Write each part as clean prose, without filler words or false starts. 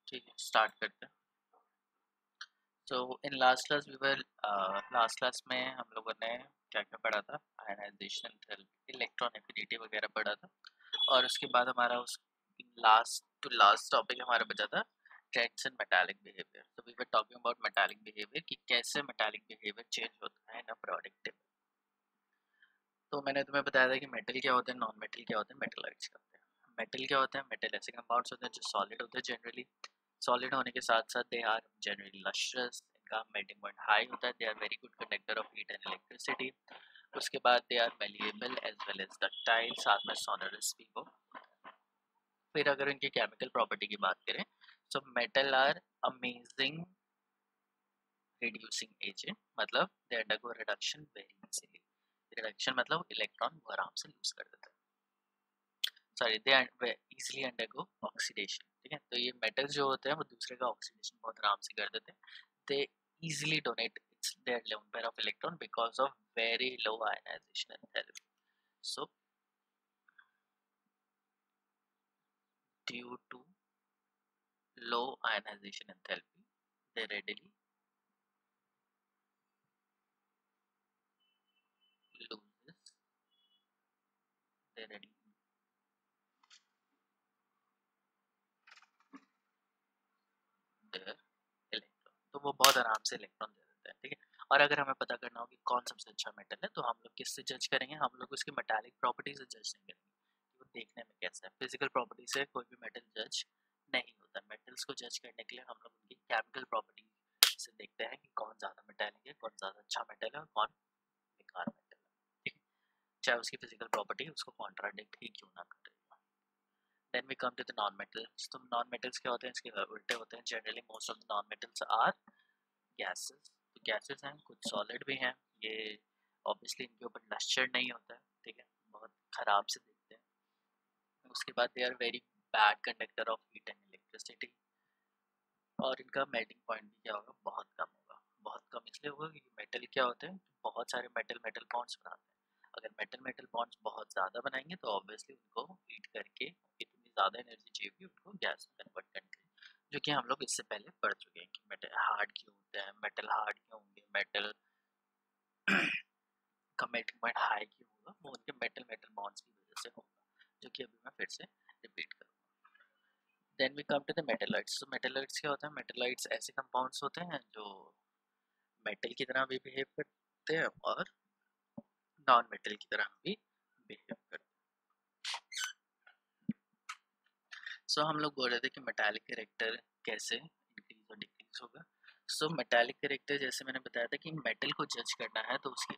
ठीक है, स्टार्ट करते हैं। So in last class we were last class में हम लोगों ने क्या क्या पढ़ा था, आयनाइजेशन थेरेपी, इलेक्ट्रॉन एफिनिटी वगैरह पढ़ा था। और उसके बाद हमारा उस लास्ट टॉपिक हमारा बचा था ट्रेंड्स इन मेटालिक बिहेवियर। तो we were talking about metallic behaviour कि कैसे मेटालिक बिहेवियर चेंज होता है इन अ प्रोडक्ट। तो मैंने तुम्हें बताया था कि मेटल क्या होते हैं, नॉन मेटल क्या होते हैं, मेटलाइट्स क्या होते हैं। मेटल क्या होते हैं? मेटल ऐसे कंपाउंड्स होते हैं जो सॉलिड होते हैं जनरली। सॉलिड होने के साथ साथ दे आर जनरली लस्ट्रस, इनका मेल्टिंग पॉइंट हाई होता है, they are very good conductor of heat and electricity. उसके बाद they are malleable as well as ductile, साथ में सोनरस भी हो। फिर अगर इनकी केमिकल प्रॉपर्टी की बात करें तो metal are amazing reducing agent, मतलब they undergo reduction very easily. Reduction मतलब इलेक्ट्रॉन वो आराम से लूज कर देते हैं, sorry they easily undergo oxidation. ठीक है, तो ये मेटल्स जो होते हैं वो दूसरे का ऑक्सीडेशन बहुत आराम से कर देते हैं। They easily donate its their lone pair of electron because of very low ionisation enthalpy. So due to low ionisation enthalpy they readily loses they readily their electron, तो वो बहुत आराम से इलेक्ट्रॉन दे देते हैं। ठीक है, और अगर हमें पता करना हो कि कौन सबसे अच्छा मेटल है तो हम लोग किससे जज करेंगे? हम लोग उसकी मेटालिक प्रॉपर्टी से जज नहीं करेंगे कि वो देखने में कैसा है। फिजिकल प्रॉपर्टी से कोई भी मेटल जज नहीं होता। मेटल्स को जज करने के लिए हम लोग उनकी केमिकल प्रॉपर्टी से देखते हैं कि कौन ज़्यादा मेटालिक है, कौन ज़्यादा अच्छा मेटल है और कौन बेकार मेटल है। ठीक है, चाहे उसकी फिजिकल प्रॉपर्टी उसको कॉन्ट्राडिक्ट ही क्यों ना करे। Then we come to the non metals. तो नॉन मेटल्स क्या होते हैं? इसके उल्टे होते हैं। Generally most of the non metals are gases. तो गैसेस हैं, कुछ सॉलिड भी हैं। ये ऑब्वियसली इनके ऊपर लस्टर नहीं होता है। ठीक है, बहुत ख़राब से दिखते हैं। उसके बाद they are very bad conductor of heat and electricity. और इनका मेल्टिंग पॉइंट भी क्या होगा? बहुत कम होगा। बहुत कम इसलिए होगा क्योंकि मेटल क्या होते हैं, बहुत सारे मेटल मेटल बॉन्ड्स बनाते हैं। अगर मेटल मेटल बॉन्ड्स बहुत ज़्यादा बनाएंगे तो ऑब्वियसली उनको हीट करके इतनी ज़्यादा एनर्जी चाहिए होगी उनको गैस में कन्वर्ट करने के लिए, जो कि हम लोग इससे पहले पढ़ चुके हैं कि मेटल हार्ड क्यों होते हैं, मेटल हार्ड क्यों होंगे, मेटल का मेल्टिंग पॉइंट हाई क्यों होगा, वो उनके मेटल मेटल बॉन्ड्स की वजह से होगा, जो कि अभी मैं फिर से रिपीट करूँगा। Then we come to the metalloids. तो मेटेलाइट्स क्या होता है? मेटेलाइट्स ऐसे कंपाउंड्स होते हैं जो मेटल की तरह भी बिहेव करते हैं और नॉन मेटल की तरह भी बिहेव करते हैं। सो हम लोग बोल रहे थे कि मेटालिक कैरेक्टर कैसे इंक्रीज और डिक्रीज होगा। सो मेटालिक कैरेक्टर जैसे मैंने बताया था कि मेटल को जज करना है तो उसकी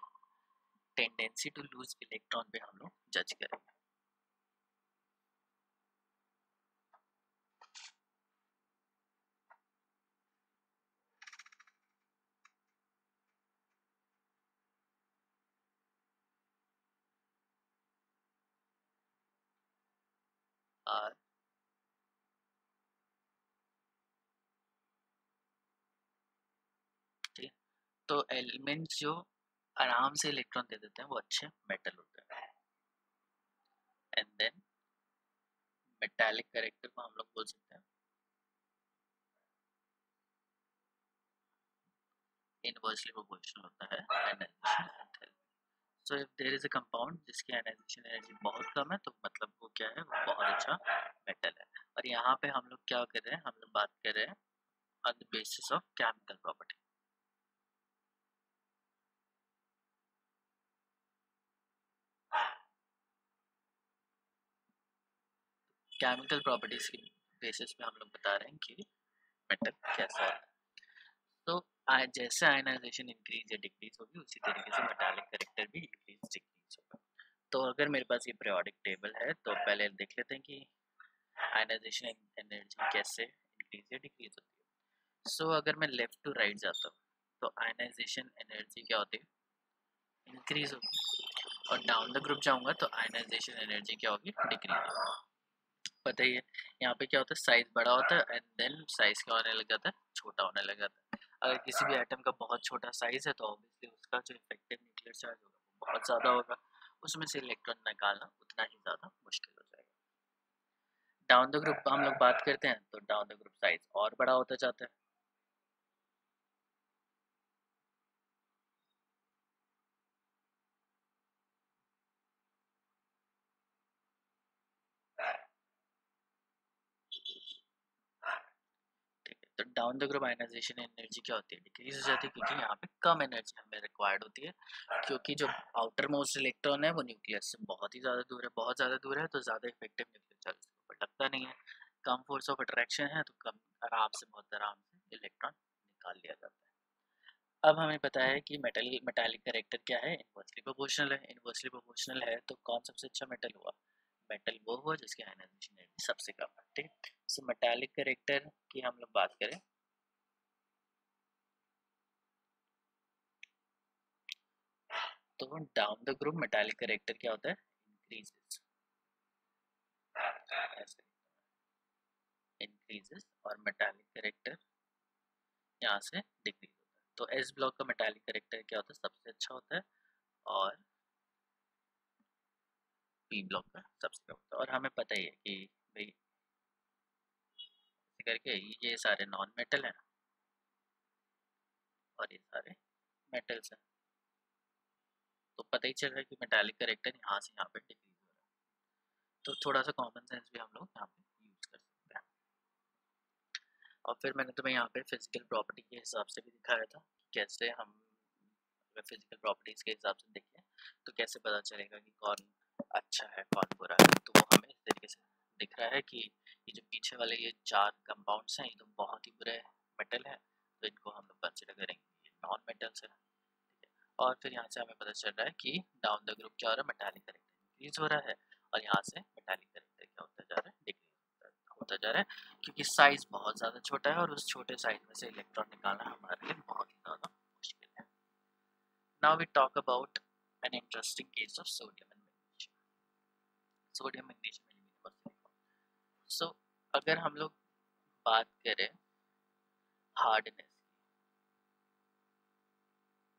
टेंडेंसी टू लूज इलेक्ट्रॉन पे हम लोग जज करेंगे। और ठीक, तो एलिमेंट्स जो आराम से इलेक्ट्रॉन दे देते हैं वो अच्छे मेटल होते हैं। एंड देन मेटालिक कैरेक्टर को हम लोग बोल सकते हैं इनवर्सली प्रोपोर्शनल होता है ionisation enthalpy. So if there is a compound जिसकी आयनाइजेशन एनर्जी बहुत कम है तो मतलब वो क्या है? वो बहुत अच्छा मेटल है। और यहाँ पे हम लोग क्या कर रहे हैं? हम लोग बात कर रहे हैं on the basis of chemical property. Chemical properties की बेसिस पे हम लोग बता रहे हैं कि मेटल कैसा है। तो जैसे आयनाइजेशन इंक्रीज या डिक्रीज होगी उसी तरीके से मेटालिक कैरेक्टर भी इंक्रीज डिक्रीज होगा। तो अगर मेरे पास ये पीरियोडिक टेबल है तो पहले देख लेते हैं कि आयनाइजेशन एनर्जी कैसे इंक्रीज या डिक्रीज होती है। सो अगर मैं लेफ्ट टू राइट जाता हूँ तो आयनाइजेशन एनर्जी क्या होती है? इंक्रीज होगी। और डाउन द ग्रुप जाऊंगा तो आयनाइजेशन एनर्जी क्या होगी? डिक्रीज होगी। पता ही है यहाँ पे क्या होता है? साइज बड़ा होता है एंड देन साइज क्या होने लग जाता है? छोटा होने लग जाता है। अगर किसी भी एटम का बहुत छोटा साइज है तो ऑब्वियसली उसका जो इफेक्टिव न्यूक्लियर चार्ज होगा वो बहुत ज़्यादा होगा, उसमें से इलेक्ट्रॉन निकालना उतना ही ज़्यादा मुश्किल हो जाएगा। डाउन द ग्रुप हम लोग बात करते हैं तो डाउन द ग्रुप साइज और बड़ा होता जाता है। ठीक है, तो down the group ionisation energy क्या होती है, डिक्रीज हो जाती है, क्योंकि यहाँ पे कम एनर्जी हमें रिक्वायर्ड होती है, क्योंकि जो आउटर मोस्ट इलेक्ट्रॉन है वो न्यूक्लियस से बहुत ही ज़्यादा दूर है, बहुत ज़्यादा दूर है, तो ज़्यादा इफेक्टिव न्यूक्लियर चार्ज उसके ऊपर लगता नहीं है। कम फोर्स ऑफ अट्रैक्शन है तो कम आराम से, बहुत आराम से इलेक्ट्रॉन निकाल लिया जाता है। अब हमें पता है कि मेटालिक कैरेक्टर क्या है, इनवर्सली प्रोपोर्शनल है। इनवर्सली प्रोपोर्शनल है तो कौन सबसे अच्छा मेटल हुआ, मेटल वो हुआ जिसकी आयनाइजेशन एनर्जी सबसे कम है। ठीक, सो मेटालिक कैरेक्टर की हम लोग बात करें तो down the group metallic character क्या होता है, इंक्रीजेस, ऐसे इंक्रीजेस, और मेटालिक कैरेक्टर यहाँ से डिक्रीज होता है। तो एस ब्लॉक का मेटालिक कैरेक्टर क्या होता है, सबसे अच्छा होता है, और पी ब्लॉक का सबसे कम होता है। और हमें पता ही है कि भाई करके ये सारे नॉन मेटल हैं और ये सारे मेटल्स हैं, तो पता ही चल रहा है कि मेटालिक कैरेक्टर यहाँ से यहाँ पे डिक्रीज हो रहा है। तो थोड़ा सा कॉमन सेंस भी हम लोग यहाँ पे यूज कर सकते हैं। और फिर मैंने तुम्हें यहाँ पे फिजिकल प्रॉपर्टी के हिसाब से भी दिखाया था कि कैसे हम फिजिकल प्रॉपर्टीज के हिसाब से देखें तो कैसे पता चलेगा कि कौन अच्छा है कौन बुरा है। तो वो हमें इस तरीके से दिख रहा है कि ये जो पीछे वाले ये 4 कंपाउंड्स हैं ये तो बहुत ही बुरे मेटल है, तो इनको हम लोग कंसिडर करेंगे ये नॉन मेटल्स है। और फिर यहाँ से हमें पता चल रहा है कि डाउन द ग्रुप क्या हो रहा है, मेटालिक कैरेक्टर इंक्रीज हो रहा है, और यहाँ से मेटालिक कैरेक्टर क्या होता जा रहा है, डिक्रीज होता जा रहा है, क्योंकि साइज बहुत ज़्यादा छोटा है और उस छोटे साइज में से इलेक्ट्रॉन निकालना हमारे लिए बहुत ही ज़्यादा मुश्किल है। Now we talk about an interesting case of sodium and magnesium. Sodium magnesium aluminium. So अगर हम लोग बात करें हार्डनेस,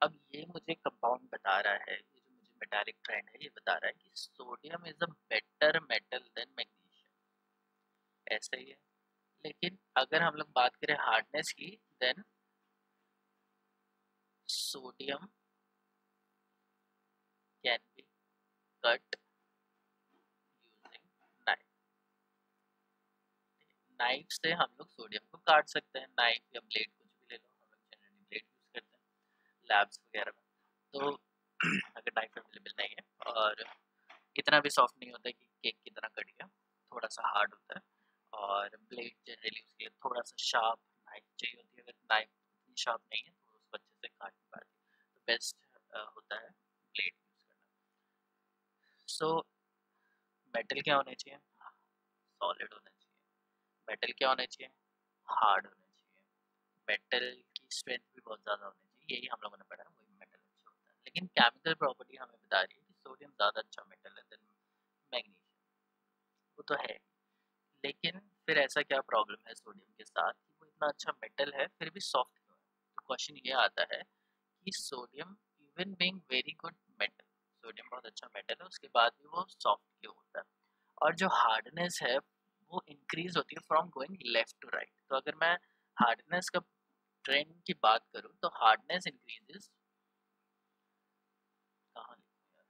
अब ये मुझे कंपाउंड बता रहा है, ये जो मुझे मेटालिक ट्रेंड है ये बता रहा है कि sodium is a better metal than magnesium, ऐसा ही है। लेकिन अगर हम लोग बात करें हार्डनेस की, then sodium can be cut using knife. Knife से हम लोग सोडियम को काट सकते हैं, नाइफ या ब्लेड कुछ भी ले लो, हम लोग जनरली ब्लेड यूज करते हैं लैब्स वगैरह में। तो अगर नाइफ अवेलेबल नहीं है और इतना भी सॉफ्ट नहीं होता कि केक की तरह कट गया, थोड़ा सा हार्ड होता है, और ब्लेड जनरली उसके लिए थोड़ा सा शार्प नाइफ चाहिए होती है। अगर नाइफ इतनी शार्प नहीं है तो उसको अच्छे से काट नहीं पाती, तो बेस्ट होता है ब्लेड यूज करना। सो मेटल क्या होने चाहिए, सॉलिड होना चाहिए। मेटल क्या होने चाहिए, हार्ड होना चाहिए। मेटल की स्ट्रेंथ भी बहुत ज़्यादा होनी चाहिए, यही हम लोगों ने पढ़ा है, वही मेटल अच्छा होता है। लेकिन केमिकल प्रॉपर्टी हमें बता रही है कि सोडियम ज़्यादा अच्छा मेटल है देन मैग्नीशियम, वो तो है। लेकिन फिर ऐसा क्या प्रॉब्लम है सोडियम के साथ कि वो इतना अच्छा मेटल है फिर भी सॉफ्ट क्यों है। तो क्वेश्चन ये आता है कि sodium even being very good metal, sodium बहुत अच्छा मेटल है, उसके बाद भी वो सॉफ्ट क्यों होता है। और जो हार्डनेस है वो इंक्रीज होती है from going left to right. तो अगर मैं हार्डनेस का ट्रेंड की बात करूँ तो हार्डनेस इंक्रीजेस, कहाँ लिखूँ यार,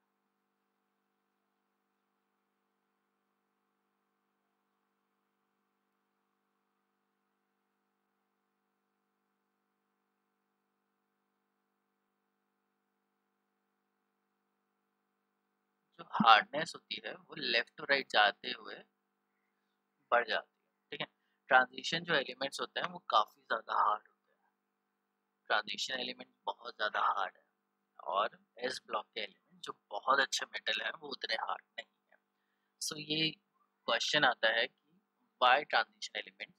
जो हार्डनेस होती है वो लेफ्ट टू राइट जाते हुए बढ़ जाती है। ठीक है, ट्रांजिशन जो एलिमेंट्स होते हैं वो काफ़ी ज़्यादा हार्ड होते हैं, ट्रांजिशन एलिमेंट बहुत ज़्यादा हार्ड है, और एस ब्लॉक के एलिमेंट जो बहुत अच्छे मेटल हैं वो उतने हार्ड नहीं है। सो ये क्वेश्चन आता है कि वाई ट्रांजिशन एलिमेंट्स,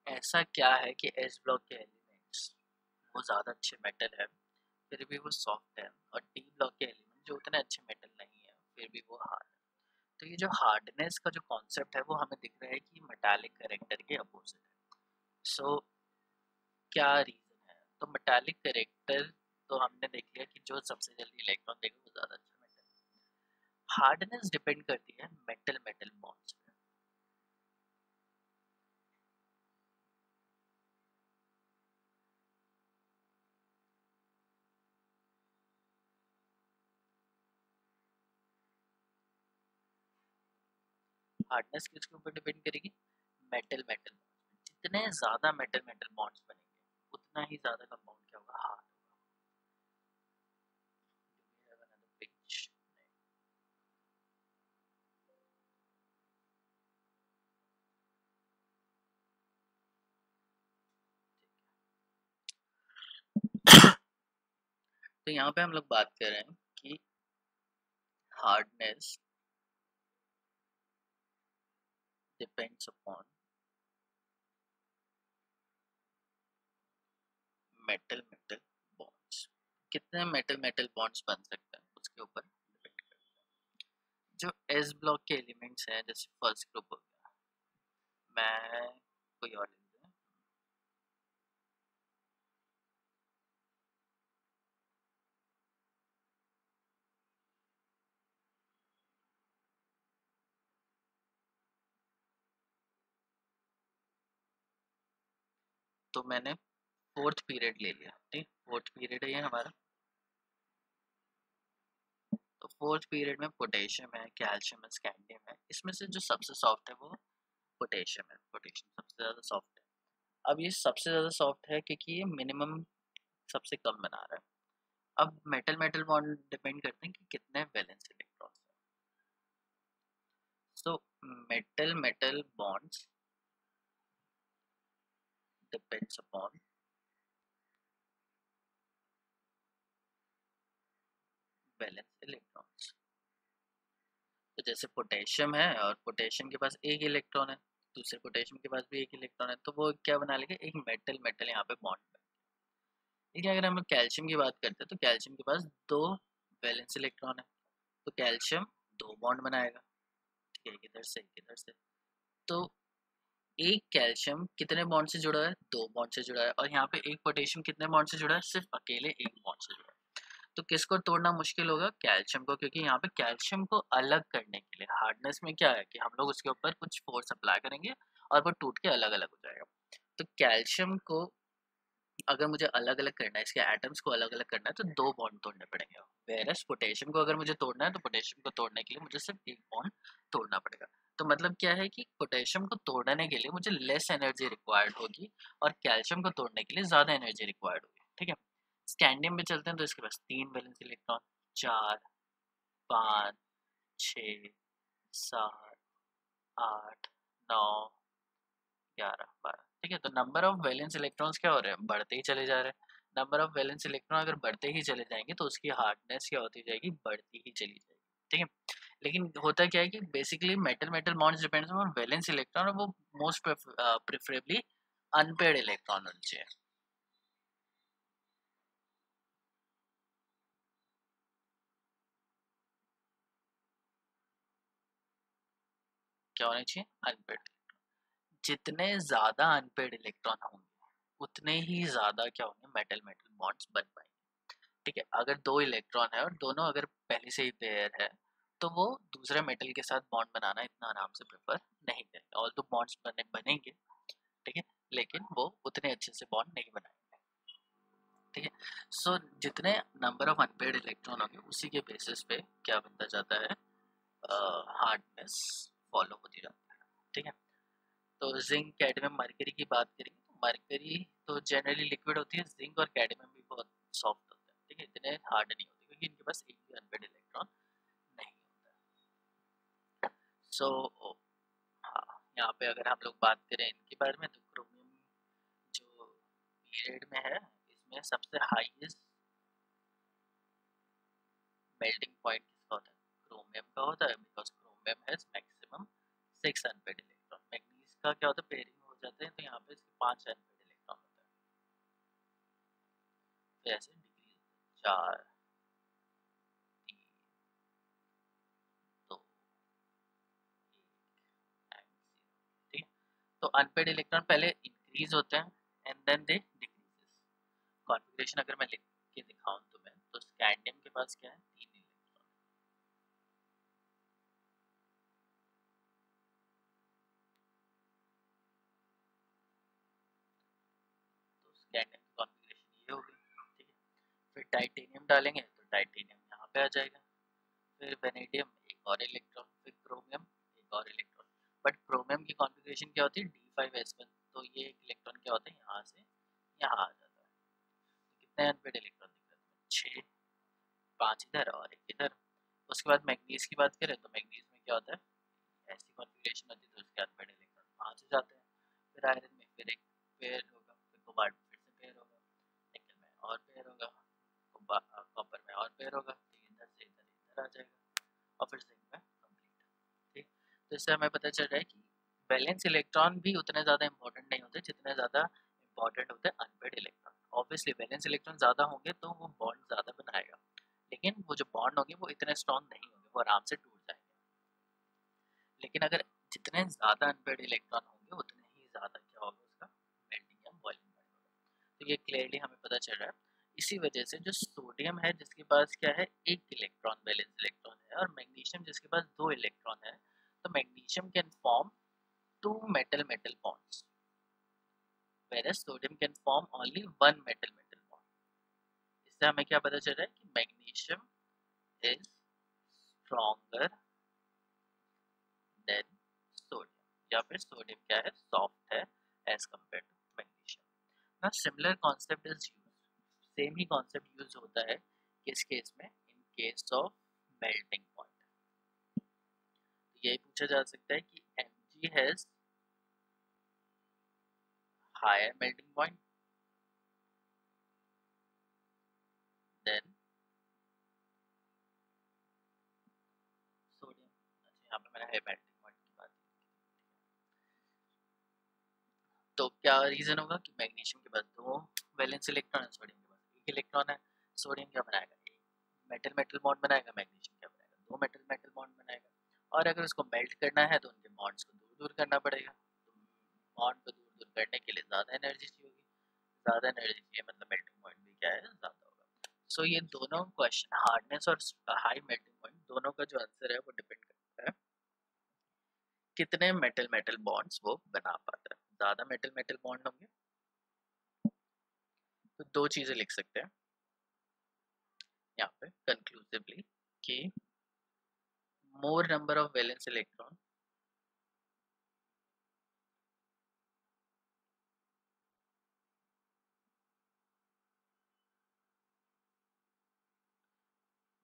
ऐसा क्या है कि एस ब्लॉक के एलिमेंट्स वो ज़्यादा अच्छे मेटल है फिर भी वो सॉफ्ट है, और डी ब्लॉक के एलिमेंट जो उतने अच्छे मेटल नहीं है फिर भी वो हार्ड है। तो ये जो हार्डनेस का जो कॉन्सेप्ट है वो हमें दिख रहा है कि मेटालिक करेक्टर के अपोजिट है। सो क्या रीज़न है? तो मेटालिक करेक्टर तो हमने देख लिया कि जो सबसे जल्दी इलेक्ट्रॉन देगा वो ज़्यादा अच्छा मेटल है। हार्डनेस डिपेंड करती है मेटल मेटल बॉन्ड्स पे। हार्डनेस किसके ऊपर डिपेंड करेगी? Metal metal bonds. जितने ज़्यादा मेटल मेटल बॉन्ड्स बनेंगे उतना ही ज़्यादा कंपाउंड क्या होगा? हार्ड होगा। तो यहाँ पे हम लोग बात कर रहे हैं कि hardness depends upon metal metal bonds. कितने मेटल मेटल बॉन्ड्स बन सकते हैं उसके ऊपर डिपेंड करता है। जो एस ब्लॉक के एलिमेंट्स हैं जैसे फर्स्ट ग्रुप हो गया, मैं कोई और ले लेते हैं। तो मैंने फोर्थ पीरियड ले लिया, ठीक, फोर्थ पीरियड है ये हमारा। तो फोर्थ पीरियड में पोटेशियम है, कैल्शियम है, स्कैंडियम है। इसमें से जो सबसे सॉफ्ट है वो पोटेशियम है। पोटेशियम सबसे ज़्यादा सॉफ्ट है। अब ये सबसे ज़्यादा सॉफ्ट है क्योंकि ये मिनिमम सबसे कम बना रहा है। अब मेटल मेटल बॉन्ड डिपेंड करते हैं कि कितने वैलेंस इलेक्ट्रॉन्स हैं। So metal metal bonds depends upon valence electrons. तो जैसे पोटेशियम है और पोटेशियम के पास एक इलेक्ट्रॉन है, दूसरे पोटेशियम के पास भी एक इलेक्ट्रॉन है, तो वो क्या बना लेंगे? एक मेटल मेटल यहाँ पे बॉन्ड बना। ठीक है, अगर हम लोग कैल्शियम की बात करते हैं तो कैल्शियम के पास दो वैलेंस इलेक्ट्रॉन है, तो कैल्शियम दो बॉन्ड बनाएगा। ठीक है, एक इधर से एक इधर से। तो एक कैल्शियम कितने बॉन्ड से जुड़ा है? दो बॉन्ड से जुड़ा है। और यहाँ पे एक पोटेशियम कितने बॉन्ड से जुड़ा है? सिर्फ अकेले एक बॉन्ड से जुड़ा है। तो किसको तोड़ना मुश्किल होगा? कैल्शियम को, क्योंकि यहाँ पे कैल्शियम को अलग करने के लिए हार्डनेस में क्या है कि हम लोग उसके ऊपर कुछ फोर्स अप्लाई करेंगे और वो टूट के अलग अलग हो जाएगा। तो कैल्शियम को अगर मुझे अलग अलग करना है, इसके एटम्स को अलग अलग करना है, तो दो बॉन्ड तोड़ने पड़ेंगे। वेरस पोटेशियम को अगर मुझे तोड़ना है तो पोटेशियम को तोड़ने के लिए मुझे सिर्फ एक बॉन्ड तोड़ना पड़ेगा। तो मतलब क्या है कि पोटेशियम को तोड़ने के लिए मुझे लेस एनर्जी रिक्वायर्ड होगी और कैल्शियम को तोड़ने के लिए ज़्यादा एनर्जी रिक्वायर्ड होगी। ठीक है, स्कैंडियम में चलते हैं तो इसके पास तीन वैलेंस इलेक्ट्रॉन, चार, पाँच, छः, सात, आठ, नौ, 11, 12। ठीक है, तो नंबर ऑफ वैलेंस इलेक्ट्रॉन्स क्या हो रहे हैं? बढ़ते ही चले जा रहे हैं। नंबर ऑफ वैलेंस इलेक्ट्रॉन अगर बढ़ते ही चले जाएंगे तो उसकी हार्डनेस क्या होती जाएगी? बढ़ती ही चली जाएगी। ठीक है, लेकिन होता क्या है कि basically metal metal bonds depends on valence electron, और वो मोस्ट प्रेफरेबली अनपेड इलेक्ट्रॉन होने चाहिए। क्या होने चाहिए? अनपेड। जितने ज़्यादा अनपेड इलेक्ट्रॉन होंगे उतने ही ज़्यादा क्या होंगे? मेटल मेटल बॉन्ड्स बन पाएंगे। ठीक है, अगर दो इलेक्ट्रॉन है और दोनों अगर पहले से ही पेयर है तो वो दूसरे मेटल के साथ बॉन्ड बनाना इतना आराम से प्रेफर नहीं करेंगे। ऑल दो बॉन्ड्स बनेंगे, ठीक है, लेकिन वो उतने अच्छे से बॉन्ड नहीं बनाएंगे। ठीक है, सो जितने नंबर ऑफ अनपेड इलेक्ट्रॉन होंगे उसी के बेसिस पे क्या बनता जाता है? हार्डनेस फॉलो होती जाती है। ठीक है, तो जिंक कैडमियम मरकरी की बात करेंगे तो मरकरी तो जनरली लिक्विड होती है, जिंक और कैडमियम भी बहुत सॉफ्ट होते हैं। ठीक है, इतने हार्ड नहीं होते क्योंकि इनके पास एक भी अनपेड इलेक्ट्रॉन नहीं होता। सो हाँ, यहाँ पे अगर हम लोग बात करें इनके बारे में तो क्रोमियम जो पीरियड में है इसमें सबसे हाईएस्ट मेल्टिंग पॉइंट किसका होता है? क्रोमियम का होता है, because chromium has maximum 6 unpaired electron. Manganese का क्या होता है? पेयरिंग हो जाता होते हैं तो यहाँ पे इसके 5 अनपेड इलेक्ट्रॉन होते हैं, फिर ऐसे डिक्रीज 4 3 2 1 एंड 0। ठीक है, तो अनपेड इलेक्ट्रॉन पहले इंक्रीज होते हैं and then they decreases. Configuration अगर मैं लिख के दिखाऊं तुम्हें तो स्कैंडियम के पास क्या है, 3 इलेक्ट्रॉन। तो स्कैंडियम की कॉन्फ़िगरेशन ये होगी। ठीक है, फिर टाइटेनियम डालेंगे तो टाइटेनियम यहाँ पे आ जाएगा, फिर वेनेडियम एक और इलेक्ट्रॉन, फिर क्रोमियम एक और इलेक्ट्रॉन। बट क्रोमियम की कॉन्फ़िगरेशन क्या होती है, D5S1, तो ये एक इलेक्ट्रॉन क्या होता है यहाँ से यहाँ आ जाता है। तो कितने अनपेड इलेक्ट्रॉन दिख रहे हैं, 6, 5 इधर और एक इधर। उसके बाद मैग्नीज की बात करें तो मैग्नीज में क्या होता है, ऐसी कॉन्फ़िगरेशन होती है तो उसके अनपेड इलेक्ट्रॉन 5 हो जाते हैं। फिर आयरन में फिर एक पेयर होगा, फिर कोबाल्ट में फिर से पेयर होगा, निकल में और पेयर होगा, कॉपर में और पेयर होगा, तो इधर से इधर इधर आ जाएगा और फिर जिंक में कंप्लीट। ठीक, तो इससे हमें पता चल रहा है कि वैलेंस इलेक्ट्रॉन भी उतने ज़्यादा इंपॉर्टेंट नहीं होते जितने ज़्यादा इंपॉर्टेंट होते हैं unpaired electron. Obviously valence electron ज़्यादा होंगे तो वो बॉन्ड ज़्यादा बनाएगा, लेकिन वो जो बॉन्ड होंगे वो इतने स्ट्रॉन्ग नहीं होंगे, वो आराम से टूट जाएंगे। लेकिन अगर जितने ज़्यादा अनपेड इलेक्ट्रॉन होंगे उतने ही ज़्यादा क्या होगा, उसका मेल्टिंग या बॉइलिंग पॉइंट होगा। तो ये क्लियरली हमें पता चल रहा है। इसी वजह से जो सोडियम है जिसके पास क्या है, एक इलेक्ट्रॉन वैलेंस इलेक्ट्रॉन है, और मैग्नीशियम जिसके पास 2 इलेक्ट्रॉन है, तो magnesium can form 2 metal metal bonds, whereas sodium can form only 1 metal metal bond। इससे हमें क्या पता चल रहा है कि magnesium is stronger than sodium, या फिर सोडियम क्या है, सॉफ्ट है एज कम्पेयर टू मैग्नीशियम। ना similar concept is use, same ही कॉन्सेप्ट यूज होता है किस केस में, in case of melting point. तो यही पूछा जा सकता है कि Mg has higher melting point than sodium. अच्छा, यहाँ पे मैंने हाई मेल्टिंग पॉइंट की बात की। तो क्या रीजन होगा कि मैग्नीशियम के पास 2 वैलेंस इलेक्ट्रॉन है, सोडियम के पास 1 इलेक्ट्रॉन है। सोडियम क्या बनाएगा, एक मेटल मेटल बॉन्ड बनाएगा, मैग्नीशियम क्या बनाएगा, 2 मेटल मेटल बॉन्ड बनाएगा। और अगर उसको मेल्ट करना है तो उनके बॉन्ड्स को दूर दूर करना पड़ेगा, तो बॉन्ड को दूर दूर करने के लिए ज़्यादा एनर्जी चाहिए होगी, ज़्यादा एनर्जी चाहिए मतलब मेल्टिंग पॉइंट भी क्या है, ज़्यादा होगा। सो ये दोनों क्वेश्चन, हार्डनेस और हाई मेल्टिंग पॉइंट, दोनों का जो आंसर है वो डिपेंड करता है कितने मेटल मेटल बॉन्ड्स वो बना पाता है। ज़्यादा मेटल मेटल बॉन्ड होंगे तो 2 चीज़ें लिख सकते हैं यहाँ पे कंक्लूसिवली, कि more number of valence electron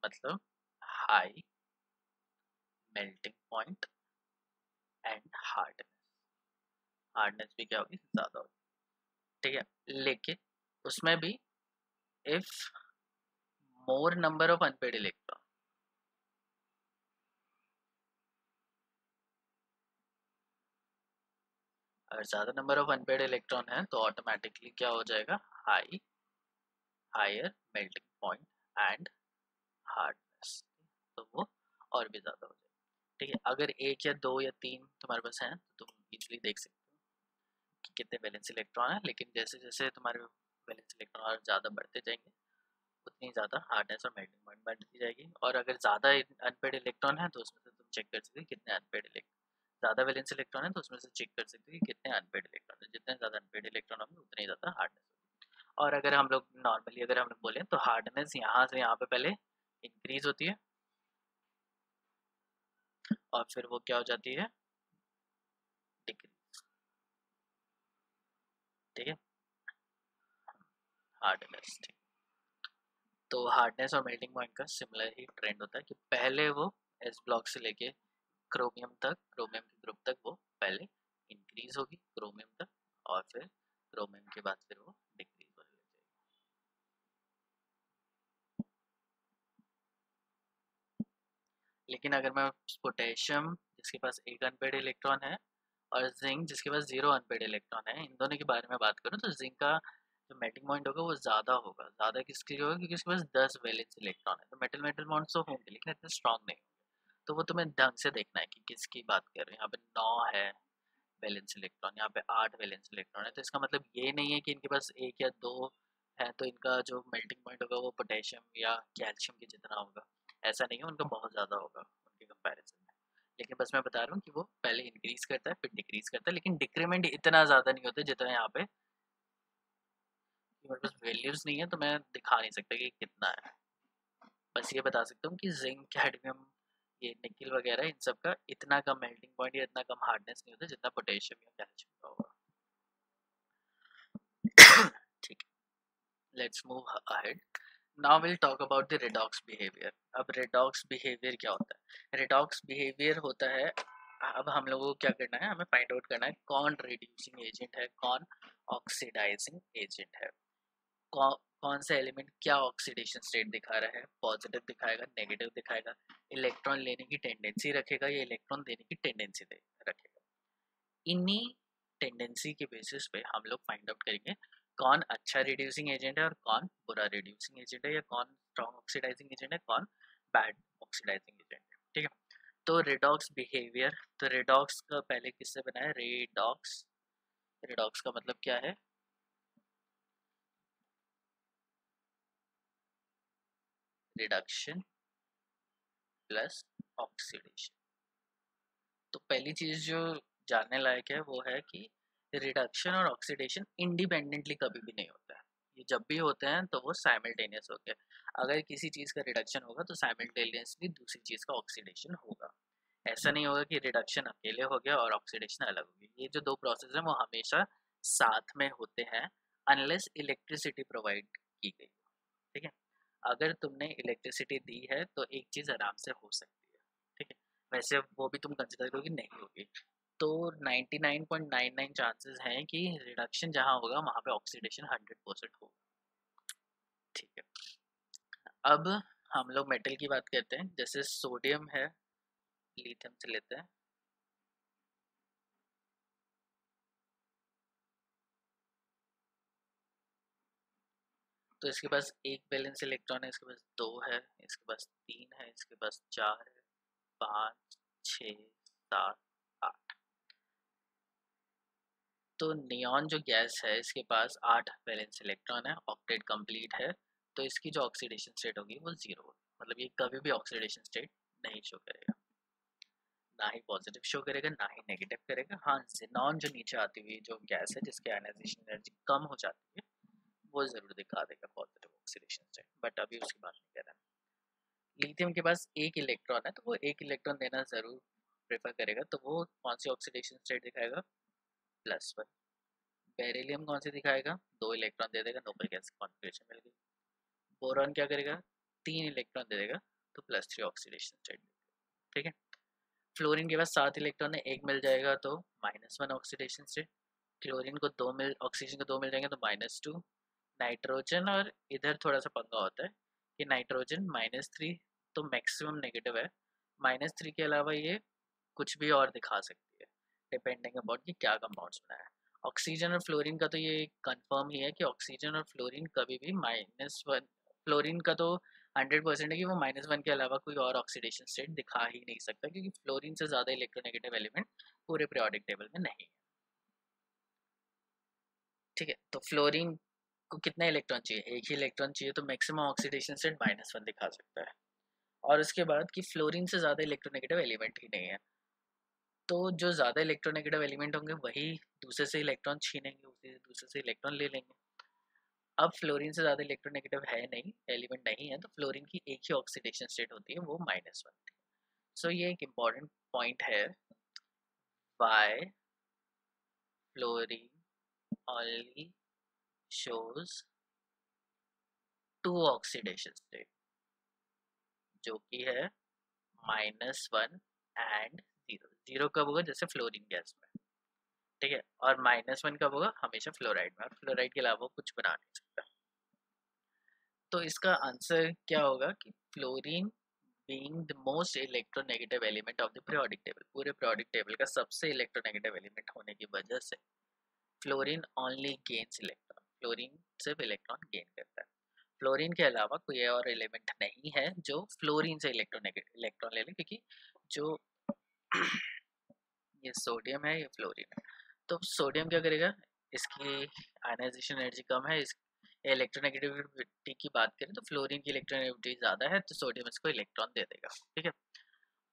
मतलब high melting point and hardness. Hardness भी क्या होगी, ज़्यादा होगी। ठीक है, लेकिन उसमें भी if more number of unpaired electron, अगर ज़्यादा नंबर ऑफ अनपेड इलेक्ट्रॉन है तो ऑटोमेटिकली क्या हो जाएगा, higher melting point and hardness, तो वो और भी ज़्यादा हो जाएगा। ठीक है, अगर 1 या 2 या 3 तुम्हारे पास हैं तो तुम इजीली देख सकते हो कि कितने वैलेंस इलेक्ट्रॉन है, लेकिन जैसे जैसे तुम्हारे वैलेंस इलेक्ट्रॉन और ज़्यादा बढ़ते जाएंगे उतनी ज़्यादा हार्डनेस और मेल्टिंग पॉइंट बढ़ती जाएगी। और अगर ज़्यादा अनपेड इलेक्ट्रॉन है तो उसमें से तुम चेक कर सकते हो कितने अनपेड इलेक्ट्रॉन, ज़्यादा वैलेंस इलेक्ट्रॉन है तो उसमें से चेक कर सकते हो कि कितने अनपेड इलेक्ट्रॉन है। जितने ज़्यादा अनपेड इलेक्ट्रॉन होंगे उतनी ज़्यादा हार्डनेस होगी। और अगर हम लोग नॉर्मली अगर हम लोग बोलें तो हार्डनेस यहाँ से यहाँ पे पहले इंक्रीज होती है और फिर वो क्या हो जाती है, डिक्रीज। ठीक है, हार्डनेस। तो हार्डनेस और मेल्टिंग पॉइंट का सिमिलर ही ट्रेंड होता है कि पहले वो एस ब्लॉक से लेके क्रोमियम तक, क्रोमियम के ग्रुप तक वो पहले इंक्रीज होगी क्रोमियम तक, और फिर क्रोमियम के बाद फिर वो डिक्रीज होने लग जाएगी। लेकिन अगर मैं पोटेशियम जिसके पास एक अनपेड इलेक्ट्रॉन है और जिंक जिसके पास 0 अनपेड इलेक्ट्रॉन है, इन दोनों के बारे में बात करूँ तो जिंक का जो मेल्टिंग पॉइंट होगा वो ज़्यादा होगा। ज़्यादा किसके लिए होगा? क्योंकि उसके पास 10 वैलेंस इलेक्ट्रॉन है। तो मेटल मेटल बॉन्ड्स तो होंगे लेकिन इतने स्ट्रॉन्ग नहीं होंगे। तो वो तुम्हें ढंग से देखना है कि किसकी बात कर रहे हैं। यहाँ पे 9 है वैलेंस इलेक्ट्रॉन, यहाँ पे 8 वैलेंस इलेक्ट्रॉन है। तो इसका मतलब ये नहीं है कि इनके पास 1 या 2 है तो इनका जो मेल्टिंग पॉइंट होगा वो पोटेशियम या कैल्शियम के जितना होगा। ऐसा नहीं है, उनका बहुत ज़्यादा होगा उनके कंपैरिजन में। लेकिन बस मैं बता रहा हूँ कि वो पहले इंक्रीज करता है फिर डिक्रीज करता है, लेकिन डिक्रीमेंट इतना ज़्यादा नहीं होता जितना यहाँ पे। मेरे पास वैल्यूज़ नहीं है तो मैं दिखा नहीं सकता कि कितना है। बस ये बता सकता हूँ कि जिंक, कैडमियम, ये निकल वगैरह इन सब का इतना कम मेल्टिंग पॉइंट या इतना कम हार्डनेस नहीं होता जितना पोटेशियम या कैल्शियम का होगा। ठीक है, let's move ahead. Now will talk about the redox behaviour. अब रेडॉक्स बिहेवियर क्या होता है? रेडॉक्स बिहेवियर होता है, अब हम लोगों को क्या करना है, हमें फाइंड आउट करना है कौन रिड्यूसिंग एजेंट है, कौन ऑक्सीडाइजिंग एजेंट है, कौन सा एलिमेंट क्या ऑक्सीडेशन स्टेट दिखा रहा है, पॉजिटिव दिखाएगा, नेगेटिव दिखाएगा, इलेक्ट्रॉन लेने की टेंडेंसी रखेगा या इलेक्ट्रॉन देने की टेंडेंसी रखेगा। इन्हीं टेंडेंसी के बेसिस पे हम लोग फाइंड आउट करेंगे कौन अच्छा रिड्यूसिंग एजेंट है और कौन बुरा रिड्यूसिंग एजेंट है, या कौन स्ट्रॉन्ग ऑक्सीडाइजिंग एजेंट है, कौन बैड ऑक्सीडाइजिंग एजेंट है। ठीक है, तो रेडॉक्स बिहेवियर, तो रेडॉक्स का पहले किससे बना है? रेडॉक्स। रेडॉक्स का मतलब क्या है? Reduction plus oxidation. तो पहली चीज जो जानने लायक है वो है कि रिडक्शन और ऑक्सीडेशन इंडिपेंडेंटली कभी भी नहीं होता है। ये जब भी होते हैं तो वो साइमल्टेनियस होते हैं। अगर किसी चीज़ का रिडक्शन होगा तो साइमल्टेनियसली दूसरी चीज़ का ऑक्सीडेशन होगा। ऐसा नहीं होगा कि रिडक्शन अकेले हो गया और ऑक्सीडेशन अलग हो गया। ये जो दो प्रोसेस हैं वो हमेशा साथ में होते हैं अनलेस इलेक्ट्रिसिटी प्रोवाइड की गई। ठीक है, अगर तुमने इलेक्ट्रिसिटी दी है तो एक चीज़ आराम से हो सकती है। ठीक है, वैसे वो भी तुम कंसिडर करो कि नहीं होगी, तो 99.99 चांसेस हैं कि रिडक्शन जहाँ होगा वहाँ पे ऑक्सीडेशन 100% होगा। ठीक है, अब हम लोग मेटल की बात करते हैं। जैसे सोडियम है, लिथियम से लेते हैं। तो इसके पास एक वैलेंस इलेक्ट्रॉन है, इसके पास 2 है, इसके पास 3 है, इसके पास 4 है, 5, 6, 7, 8। तो नियॉन जो गैस है इसके पास 8 वैलेंस इलेक्ट्रॉन है, ऑक्टेट कंप्लीट है। तो इसकी जो ऑक्सीडेशन स्टेट होगी वो 0 होगी, मतलब ये कभी भी ऑक्सीडेशन स्टेट नहीं शो करेगा, ना ही पॉजिटिव शो करेगा ना ही नेगेटिव करेगा। हाँ, ज़ेनॉन जो नीचे आती हुई जो गैस है जिसकी आयनाइजेशन एनर्जी कम हो जाती है वो ज़रूर दिखा देगा पॉजिटिव ऑक्सीडेशन स्टेट, बट अभी उसकी बात नहीं कर रहे हैं। लिथियम के पास एक इलेक्ट्रॉन है तो वो एक इलेक्ट्रॉन देना ज़रूर प्रेफर करेगा, तो वो कौन सी ऑक्सीडेशन स्टेट दिखाएगा? +1। बेरिलियम कौन सी दिखाएगा? 2 इलेक्ट्रॉन दे देगा, नोबल गैस कॉन्फ़िगरेशन मिल गई। बोरॉन क्या करेगा? 3 इलेक्ट्रॉन दे देगा, तो +3 ऑक्सीडेशन स्टेट। ठीक है, फ्लोरीन के पास 7 इलेक्ट्रॉन है, एक मिल जाएगा तो -1 ऑक्सीडेशन स्टेट। क्लोरीन को 2 मिल, ऑक्सीजन को 2 मिल जाएंगे तो -2। नाइट्रोजन, और इधर थोड़ा सा पंगा होता है कि नाइट्रोजन -3 तो मैक्सिमम नेगेटिव है, -3 के अलावा ये कुछ भी और दिखा सकती है डिपेंडिंग अपॉन कि क्या कंपाउंड्स बनाया है। ऑक्सीजन और फ्लोरीन का तो ये कंफर्म ही है कि ऑक्सीजन और फ्लोरीन कभी भी -1, फ्लोरीन का तो 100% है कि वो -1 के अलावा कोई और ऑक्सीडेशन स्टेट दिखा ही नहीं सकता, क्योंकि फ्लोरीन से ज़्यादा इलेक्ट्रोनेगेटिव एलिमेंट पूरे पीरियोडिक टेबल में नहीं है। ठीक है, तो फ्लोरीन को कितना इलेक्ट्रॉन चाहिए? एक ही इलेक्ट्रॉन चाहिए, तो मैक्सिमम ऑक्सीडेशन स्टेट -1 दिखा सकता है। और उसके बाद कि फ्लोरीन से ज़्यादा इलेक्ट्रोनेगेटिव एलिमेंट ही नहीं है, तो जो ज़्यादा इलेक्ट्रोनेगेटिव एलिमेंट होंगे वही दूसरे से इलेक्ट्रॉन छीनेंगे, उसी दूसरे से इलेक्ट्रॉन ले लेंगे। अब फ्लोरीन से ज़्यादा इलेक्ट्रोनेगेटिव है नहीं, एलिमेंट नहीं है, तो फ्लोरीन की एक ही ऑक्सीडेशन स्टेट होती है, वो -1 थी। सो ये एक इम्पॉर्टेंट पॉइंट है, why fluorine only shows 2 oxidation state, जो कि है -1 एंड 0। 0 कब होगा? जैसे फ्लोरीन गैस में। ठीक है, और -1 कब होगा? हमेशा फ्लोराइड में, और फ्लोराइड के अलावा कुछ बना नहीं सकता। तो इसका आंसर क्या होगा कि fluorine being the most electronegative element of the periodic table, पूरे periodic table का सबसे electronegative element होने की वजह से fluorine only gains electron, fluorine सिर्फ इलेक्ट्रॉन गेन करता है। फ्लोरीन के अलावा कोई और एलिमेंट नहीं है जो फ्लोरीन से इलेक्ट्रॉन ले ले, क्योंकि जो ये सोडियम है, ये फ्लोरीन है। तो सोडियम क्या करेगा, इसकी आयनाइजेशन एनर्जी कम है, इस इलेक्ट्रोनेगेटिविटी की बात करें तो फ्लोरीन की इलेक्ट्रोनेगेटिविटी ज़्यादा है, तो सोडियम इसको इलेक्ट्रॉन दे देगा। ठीक है,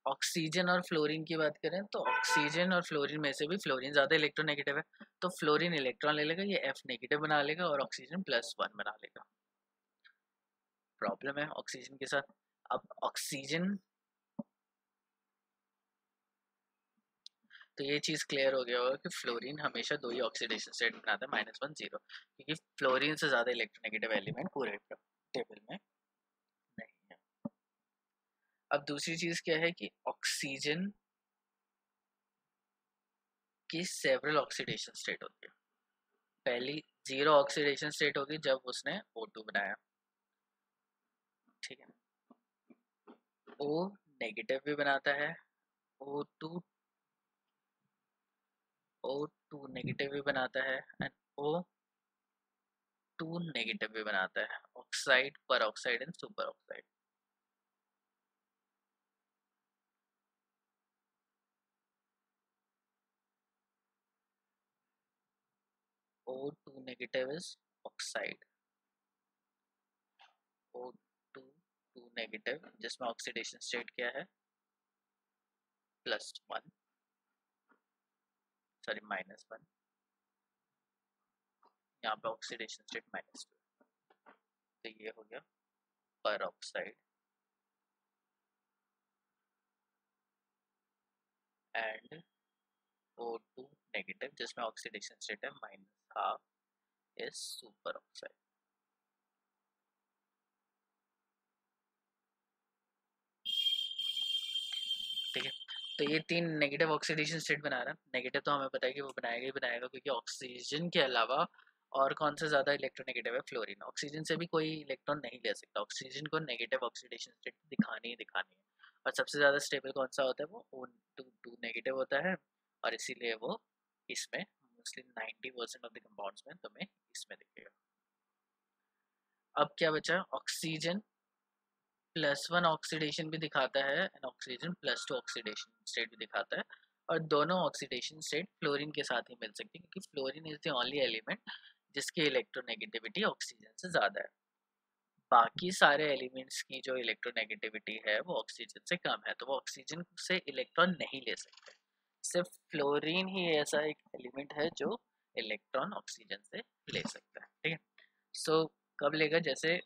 ऑक्सीजन और फ्लोरीन की बात करें तो ऑक्सीजन और फ्लोरीन में से भी फ्लोरीन ज़्यादा इलेक्ट्रोनेगेटिव है, तो फ्लोरीन इलेक्ट्रॉन ले लेगा, ये F नेगेटिव बना लेगा और ऑक्सीजन +1 बना लेगा। प्रॉब्लम है ऑक्सीजन के साथ। अब ऑक्सीजन, तो ये चीज़ क्लियर हो गया होगा कि फ्लोरीन हमेशा दो ही ऑक्सीडेशन स्टेट बनाता है, -1 0, क्योंकि फ्लोरीन से ज़्यादा इलेक्ट्रोनेगेटिव एलिमेंट पूरे टेबल में नहीं है। अब दूसरी चीज़ क्या है कि ऑक्सीजन की सेवरल ऑक्सीडेशन स्टेट होती है। पहली 0 ऑक्सीडेशन स्टेट होगी जब उसने O2 बनाया, ठीक है, O नेगेटिव भी बनाता है, O2 नेगेटिव भी बनाता है एंड O2 नेगेटिव भी बनाता है, ऑक्साइड, पर oxide and super oxide. O2 negative is oxide, O2 negative जिसमें ऑक्सीडेशन स्टेट क्या है, +1, सॉरी -1, यहाँ पे ऑक्सीडेशन स्टेट -2, तो ये हो गया पर ऑक्साइड एंड O2 नेगेटिव जिसमें ऑक्सीडेशन स्टेट है -12 इज सुपर ऑक्साइड। ठीक है, तो ये 3 नेगेटिव ऑक्सीडेशन स्टेट बना रहा है। नेगेटिव तो हमें पता है कि वो बनाएगा ही बनाएगा, क्योंकि ऑक्सीजन के अलावा और कौन सा ज़्यादा इलेक्ट्रोनेगेटिव है, फ्लोरीन। ऑक्सीजन से भी कोई इलेक्ट्रॉन नहीं ले सकता, ऑक्सीजन को नेगेटिव ऑक्सीडेशन स्टेट दिखानी ही दिखानी है। और सबसे ज़्यादा स्टेबल कौन सा होता है, वो O2 नेगेटिव होता है, और इसीलिए वो इसमें मोस्टली 90% ऑफ द कंपाउंड्स में तुम्हें इसमें दिखेगा। अब क्या बचा, ऑक्सीजन +1 ऑक्सीडेशन भी दिखाता है एंड ऑक्सीजन +2 ऑक्सीडेशन स्टेट भी दिखाता है, और दोनों ऑक्सीडेशन स्टेट फ्लोरीन के साथ ही मिल सकती है, क्योंकि fluorine is the only element जिसकी इलेक्ट्रोनेगेटिविटी ऑक्सीजन से ज़्यादा है। बाकी सारे एलिमेंट्स की जो इलेक्ट्रोनेगेटिविटी है वो ऑक्सीजन से कम है, तो वो ऑक्सीजन से इलेक्ट्रॉन नहीं ले सकते। सिर्फ फ्लोरीन ही ऐसा एक एलिमेंट है जो इलेक्ट्रॉन ऑक्सीजन से ले सकता है। ठीक है, सो कब लेगा, जैसे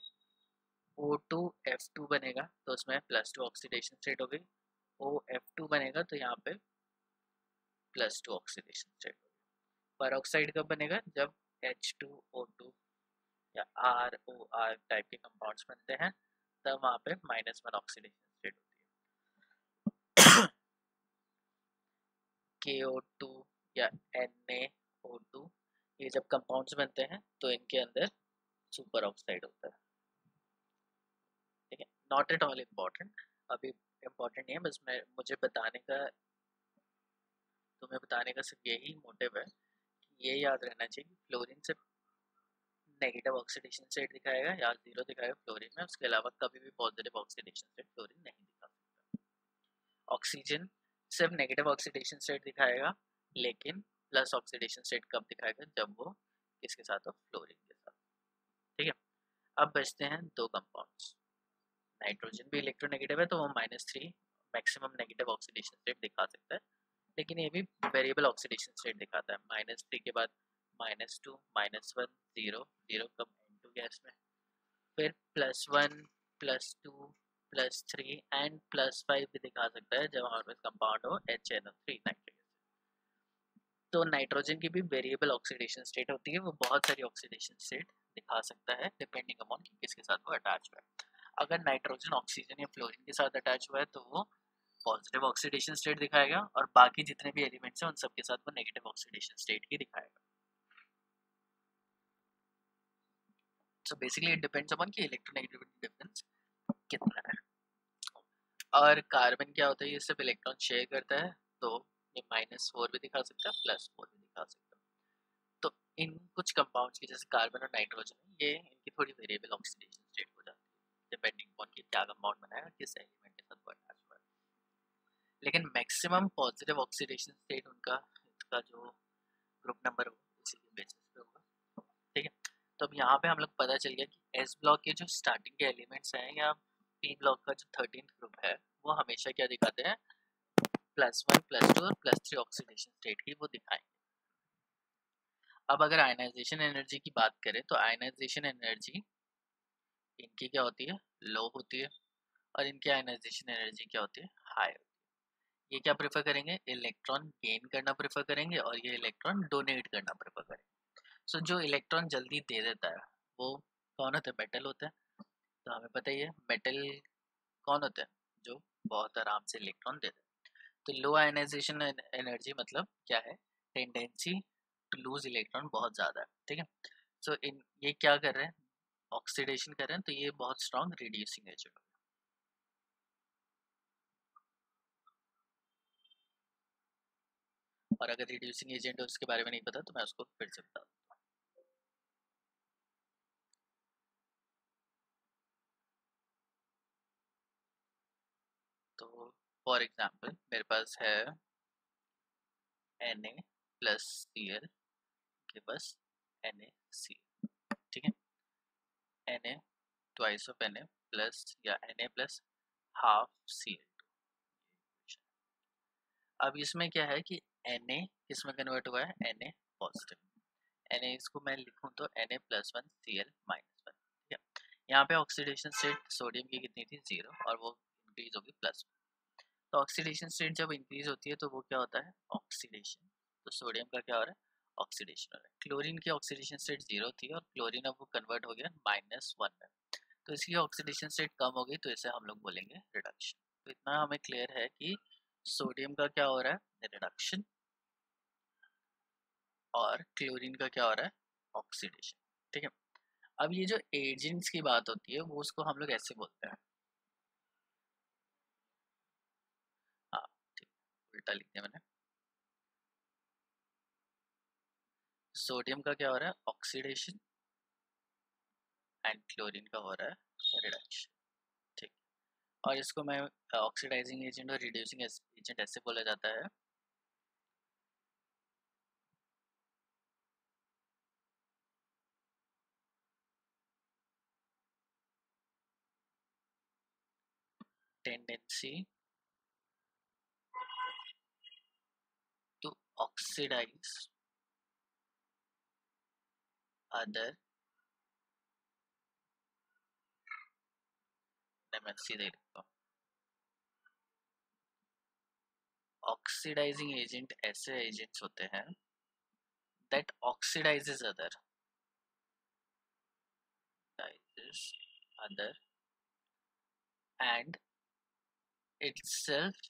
O2 F2 बनेगा तो उसमें +2 ऑक्सीडेशन स्टेट हो गई, OF2 बनेगा तो यहाँ पे +2 ऑक्सीडेशन स्टेट हो गई। पर ऑक्साइड कब बनेगा, जब H2O2 या ROR टाइप के कंपाउंड्स बनते हैं, तब वहाँ पे -1 ऑक्सीडेशन स्टेट होती है। KO2 या NaO2, ये जब कंपाउंड्स बनते हैं तो इनके अंदर सुपर ऑक्साइड होता है। ठीक है, नॉट एट ऑल इम्पॉर्टेंट, अभी इम्पॉर्टेंट नहीं है, बस मैं मुझे बताने का, तुम्हें बताने का सिर्फ यही मोटिव है कि ये याद रहना चाहिए कि फ्लोरीन सिर्फ नेगेटिव ऑक्सीडेशन स्टेट दिखाएगा या 0 दिखाएगा फ्लोरीन में, उसके अलावा कभी भी पॉजिटिव ऑक्सीडेशन स्टेट फ्लोरीन नहीं दिखा सकता। ऑक्सीजन सिर्फ नेगेटिव ऑक्सीडेशन स्टेट दिखाएगा, लेकिन प्लस ऑक्सीडेशन स्टेट कब दिखाएगा, जब वो किसके साथ हो, फ्लोरीन के साथ। ठीक है, अब बचते हैं दो कंपाउंड्स। नाइट्रोजन भी इलेक्ट्रोनेगेटिव है तो वो -3 मैक्सिमम नेगेटिव ऑक्सीडेशन स्टेट दिखा सकता है, लेकिन ये भी वेरिएबल ऑक्सीडेशन स्टेट दिखाता है। -3 के बाद -2 -1 0 0 कब N2 गैस में, फिर +1 +2 +3 एंड +5 भी दिखा सकता है जब हमारे पास कंपाउंड हो HNO3 नाइट्रिक एसिड। तो नाइट्रोजन की भी वेरिएबल ऑक्सीडेशन स्टेट होती है, वो बहुत सारी ऑक्सीडेशन स्टेट दिखा सकता है डिपेंडिंग अपॉन कि किसके साथ वो अटैच हुआ है। अगर नाइट्रोजन ऑक्सीजन या फ्लोरीन के साथ अटैच हुआ है तो वो पॉजिटिव ऑक्सीडेशन स्टेट दिखाएगा, और बाकी जितने भी एलिमेंट्स हैं उन सब के साथ वो नेगेटिव ऑक्सीडेशन स्टेट ही दिखाएगा। So basically it depends upon कि इलेक्ट्रोनेगेटिविटी डिफरेंस कितना है। और कार्बन क्या होता है, ये सिर्फ इलेक्ट्रॉन शेयर करता है, तो ये -4 भी दिखा सकता है, +4 भी दिखा सकता है। तो इन कुछ कंपाउंड्स की जैसे कार्बन और नाइट्रोजन, ये इनकी थोड़ी वेरिएबल ऑक्सीडेशन स्टेट हो जाती है डिपेंडिंग ऑन कि क्या कंपाउंड बनाया है, किस एलिमेंट के साथ अटैच हुआ है। लेकिन मैक्सिमम पॉजिटिव ऑक्सीडेशन स्टेट उनका, इसका जो ग्रुप नंबर हो उसी के बेसिस पे होगा। ठीक है, तो अब यहाँ पे हम लोग पता चल गया कि एस ब्लॉक के जो स्टार्टिंग के एलिमेंट्स हैं या पी ब्लॉक का जो 13th ग्रुप है वो हमेशा क्या दिखाते हैं, +1 +2 और +3 ऑक्सीडेशन स्टेट ही वो दिखाएंगे। अब अगर आयनाइजेशन एनर्जी की बात करें तो आयनाइजेशन एनर्जी इनकी क्या होती है, लो होती है, और इनकी आयनाइजेशन एनर्जी क्या होती है, हाई। ये क्या प्रेफर करेंगे, इलेक्ट्रॉन गेन करना प्रेफर करेंगे, और ये इलेक्ट्रॉन डोनेट करना प्रेफर करेंगे। सो जो इलेक्ट्रॉन जल्दी दे देता है वो कौन होता है, मेटल होता है। तो हमें पता ही है मेटल कौन होता है, जो बहुत आराम से इलेक्ट्रॉन देता है। तो लो आयनाइजेशन एनर्जी मतलब क्या है, टेंडेंसी टू लूज इलेक्ट्रॉन बहुत ज़्यादा है। ठीक है, सो इन ये क्या कर रहे हैं, ऑक्सीडेशन कर रहे हैं, तो ये बहुत स्ट्रॉन्ग रिड्यूसिंग एजेंट। और अगर रिड्यूसिंग एजेंट उसके बारे में नहीं पता तो मैं उसको फिर से बता दूँ। तो फॉर एग्जांपल मेरे पास है Na+Cl के पास NaCl। ठीक है, Na twice of Na plus या Na प्लस हाफ Cl। अब इसमें क्या है कि Na किस में कन्वर्ट हुआ है, Na पॉजिटिव। Na इसको मैं लिखूं तो Na+1 Cl -1। ठीक है, यहाँ पे ऑक्सीडेशन स्टेट सोडियम की कितनी थी, 0, और वो इंक्रीज होगी +1। तो ऑक्सीडेशन स्टेट जब इंक्रीज होती है तो वो क्या होता है, ऑक्सीडेशन। तो सोडियम का क्या हो रहा है, ऑक्सीडेशन हो रहा है। क्लोरीन की ऑक्सीडेशन स्टेट 0 थी और क्लोरीन अब वो कन्वर्ट हो गया -1 में, तो इसकी ऑक्सीडेशन स्टेट कम हो गई, तो इसे हम लोग बोलेंगे रिडक्शन। तो इतना हमें क्लियर है कि सोडियम का क्या हो रहा है, रिडक्शन, और क्लोरीन का क्या हो रहा है, ऑक्सीडेशन। ठीक है, अब ये जो एजेंट्स की बात होती है वो उसको हम लोग ऐसे बोलते हैं, हाँ ठीक, उल्टा लिख दिया मैंने। सोडियम का क्या हो रहा है, ऑक्सीडेशन, एंड क्लोरीन का हो रहा है रिडक्शन। ठीक, और इसको मैं ऑक्सीडाइजिंग एजेंट और रिड्यूसिंग एजेंट ऐसे बोला जाता है, टेंडेंसी टू ऑक्सीडाइज अदर, मैं सीधे लिखता हूँ, ऑक्सीडाइजिंग एजेंट ऐसे एजेंट्स होते हैं that oxidises other and itself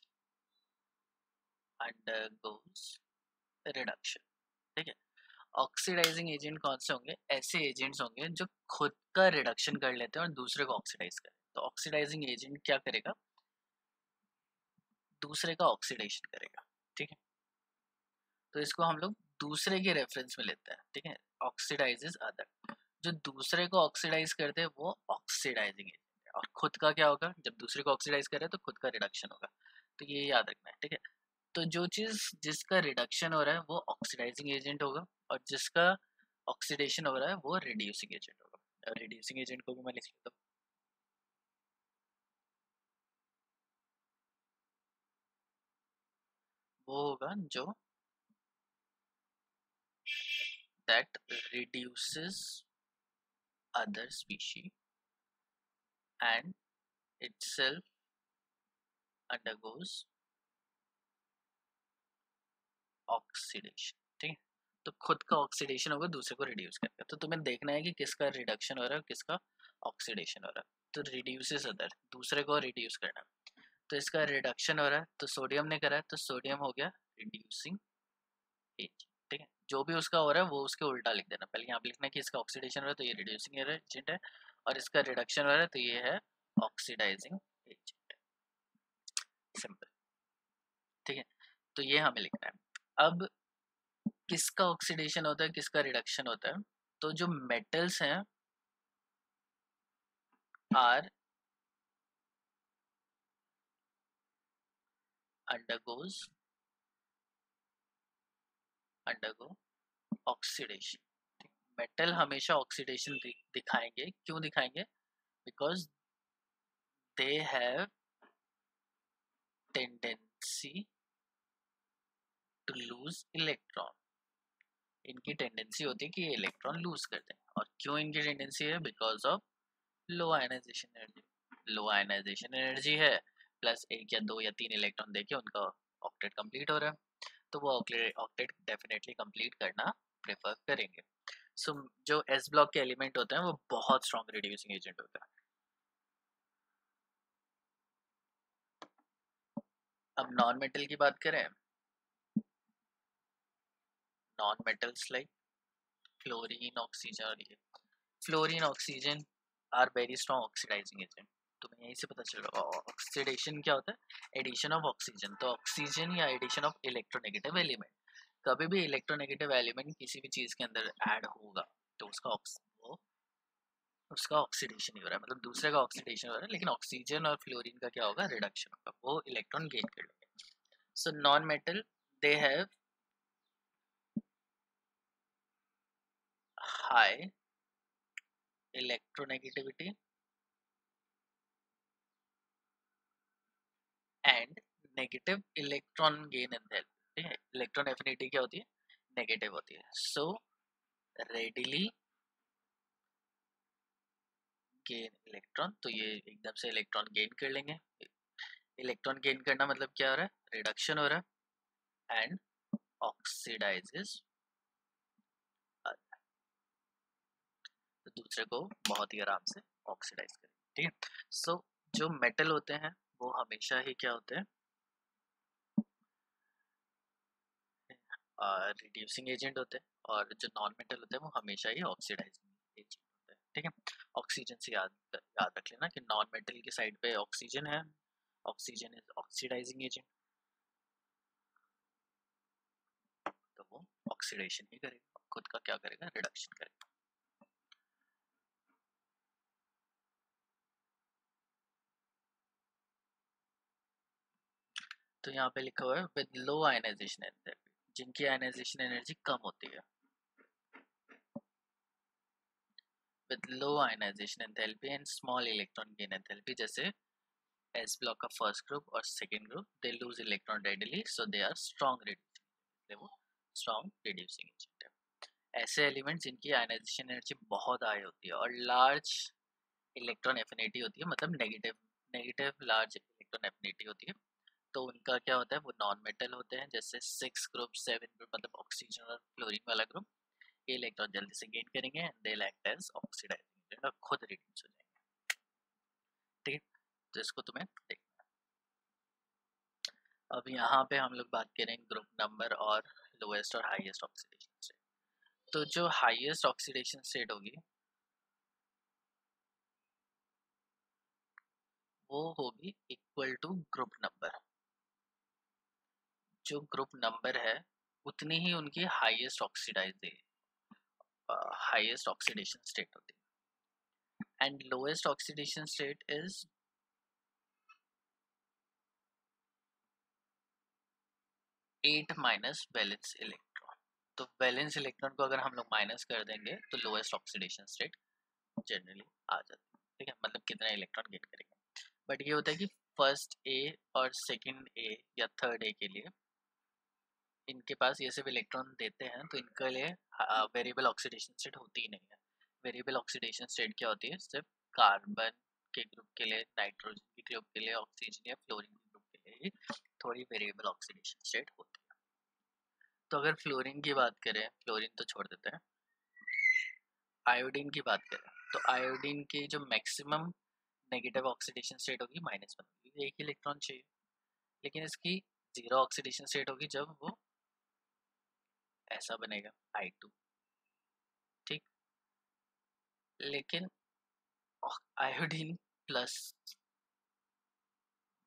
undergoes reduction. ठीक है, ऑक्सीडाइजिंग एजेंट कौन से होंगे, ऐसे एजेंट्स होंगे जो खुद का रिडक्शन कर लेते हैं और दूसरे को ऑक्सीडाइज करें। तो ऑक्सीडाइजिंग एजेंट क्या करेगा, दूसरे का ऑक्सीडेशन करेगा। ठीक है, तो इसको हम लोग दूसरे के रेफरेंस में लेते हैं। ठीक है, ऑक्सीडाइजेस अदर, जो दूसरे को ऑक्सीडाइज करते हैं वो ऑक्सीडाइजिंग एजेंट है, और खुद का क्या होगा, जब दूसरे को ऑक्सीडाइज करे तो खुद का रिडक्शन होगा। तो ये याद रखना है। ठीक है, तो जो चीज़ जिसका रिडक्शन हो रहा है वो ऑक्सीडाइजिंग एजेंट होगा, और जिसका ऑक्सीडेशन हो रहा है वो रिड्यूसिंग एजेंट होगा। और रिड्यूसिंग एजेंट को भी मैं लिख लेता हूँ, वो होगा जो that reduces other species and itself undergoes oxidation. ठीक है, तो खुद का ऑक्सीडेशन होगा दूसरे को रिड्यूस करके। तो तुम्हें देखना है कि किसका रिडक्शन हो रहा है किसका ऑक्सीडेशन हो रहा है। तो रिड्यूसेस अदर, दूसरे को रिड्यूस करना, तो इसका रिडक्शन हो रहा है तो सोडियम ने करा है, तो सोडियम हो गया रिड्यूसिंग एजेंट। ठीक है, जो भी उसका हो रहा है वो उसके उल्टा लिख देना। पहले यहाँ पे लिखना है कि इसका ऑक्सीडेशन हो रहा है तो ये रिड्यूसिंग एजेंट है, और इसका रिडक्शन हो रहा है तो ये है ऑक्सीडाइजिंग एजेंट। सिंपल। ठीक है, तो ये हमें लिखना है। अब किसका ऑक्सीडेशन होता है, किसका रिडक्शन होता है? तो जो मेटल्स हैं आर अंडरगो ऑक्सीडेशन। मेटल हमेशा ऑक्सीडेशन दिखाएंगे। क्यों दिखाएंगे? Because they have tendency to lose electron. इनकी टेंडेंसी होती है कि ये इलेक्ट्रॉन लूज करते हैं। और क्यों इनकी टेंडेंसी है? Because of low ionisation energy. Low ionisation energy है, प्लस एक या दो या तीन इलेक्ट्रॉन देके उनका ऑक्टेट कंप्लीट हो रहा है, तो वो ऑक्टेट डेफिनेटली कंप्लीट करना प्रेफर करेंगे। सो जो एस ब्लॉक के एलिमेंट होते हैं वो बहुत स्ट्रॉन्ग रिड्यूसिंग एजेंट होता है। अब नॉन मेटल की बात करें, non metals like fluorine, oxygen और ये fluorine oxygen are very strong oxidising agent. तुम्हें यहीं से पता चल रहा है ऑक्सीडेशन क्या होता है? Addition of oxygen. तो ऑक्सीजन या एडिशन ऑफ इलेक्ट्रोनेगेटिव एलिमेंट, कभी भी इलेक्ट्रोनेगेटिव एलिमेंट किसी भी चीज के अंदर ऐड होगा तो उसका ऑक्सीडेशन ही हो रहा है, मतलब दूसरे का ऑक्सीडेशन हो रहा है। लेकिन ऑक्सीजन और फ्लोरीन का क्या होगा? रिडक्शन होगा, वो इलेक्ट्रॉन गेन कर लेंगे। So non metal they have high electronegativity and negative electron gain enthalpy. ठीक है, इलेक्ट्रॉन एफिनिटी क्या होती है? नेगेटिव होती है। सो रेडिली गेन इलेक्ट्रॉन, तो ये एकदम से इलेक्ट्रॉन गेन कर लेंगे। इलेक्ट्रॉन गेन करना मतलब क्या हो रहा है? रिडक्शन हो रहा है एंड ऑक्सीडाइजेस, तो दूसरे को बहुत ही आराम से ऑक्सीडाइज करें। ठीक है, सो जो मेटल होते हैं वो हमेशा ही क्या होते हैं? रिड्यूसिंग एजेंट होते हैं, और जो नॉन मेटल होते हैं वो हमेशा ही ऑक्सीडाइजिंग एजेंट होते हैं। ठीक है, ऑक्सीजन से याद रख लेना कि नॉन मेटल की साइड पे ऑक्सीजन है, ऑक्सीजन इज ऑक्सीडाइजिंग एजेंट, तो वो ऑक्सीडेशन ही करेगा, खुद का क्या करेगा? रिडक्शन करेगा। तो यहाँ पे लिखा हुआ है विद लो आयनाइजेशन एनर्जी, जिनकी आयनाइजेशन एनर्जी कम होती है। With low ionisation enthalpy and small electron gain enthalpy, जैसे एस ब्लॉक का फर्स्ट ग्रुप और second group, they lose electron readily, so they are strong reducing, वो स्ट्रॉन्ग रिड्यूसिंग एजेंट है। ऐसे एलिमेंट जिनकी आयनाइजेशन एनर्जी बहुत हाई होती है और लार्ज इलेक्ट्रॉन एफिनिटी होती है, मतलब negative negative large electron affinity होती है, तो उनका क्या होता है? वो नॉन मेटल होते हैं, जैसे 6 ग्रुप 7 ग्रुप, मतलब ऑक्सीजन और फ्लोरीन वाला ग्रुप। ये इलेक्ट्रॉन जल्दी से गेन करेंगे and they act as oxidising agent और खुद रिड्यूस हो जाएंगे। ठीक है, तो इसको तुम्हें देखना है। अब यहाँ पे हम लोग बात करेंगे ग्रुप नंबर और लोएस्ट और हाईएस्ट ऑक्सीडेशन स्टेट। तो जो हाईएस्ट ऑक्सीडेशन स्टेट होगी वो होगी इक्वल टू ग्रुप नंबर। जो ग्रुप नंबर है उतनी ही उनकी हाईएस्ट हाईएस्ट ऑक्सीडेशन स्टेट होती है। And lowest oxidation state is 8 minus valence electron. तो वैलेंस इलेक्ट्रॉन को अगर हम लोग माइनस कर देंगे तो लोएस्ट ऑक्सीडेशन स्टेट जनरली आ जाती है। ठीक है, मतलब कितना इलेक्ट्रॉन गेन करेंगे। बट ये होता है कि फर्स्ट ए और सेकंड ए या थर्ड ए के लिए इनके पास ये सिर्फ इलेक्ट्रॉन देते हैं, तो इनके लिए वेरिएबल ऑक्सीडेशन स्टेट होती ही नहीं है। वेरिएबल ऑक्सीडेशन स्टेट क्या होती है? सिर्फ कार्बन के ग्रुप के लिए, नाइट्रोजन के ग्रुप के लिए, ऑक्सीजन या फ्लोरीन के ग्रुप के लिए ही थोड़ी वेरिएबल ऑक्सीडेशन स्टेट होती है। तो अगर फ्लोरीन की बात करें, फ्लोरीन तो छोड़ देते हैं, आयोडीन की बात करें, तो आयोडीन की जो मैक्सिमम नेगेटिव ऑक्सीडेशन स्टेट होगी -1, क्योंकि एक इलेक्ट्रॉन चाहिए। लेकिन इसकी जीरो ऑक्सीडेशन स्टेट होगी जब वो ऐसा बनेगा I2। ठीक, लेकिन iodine plus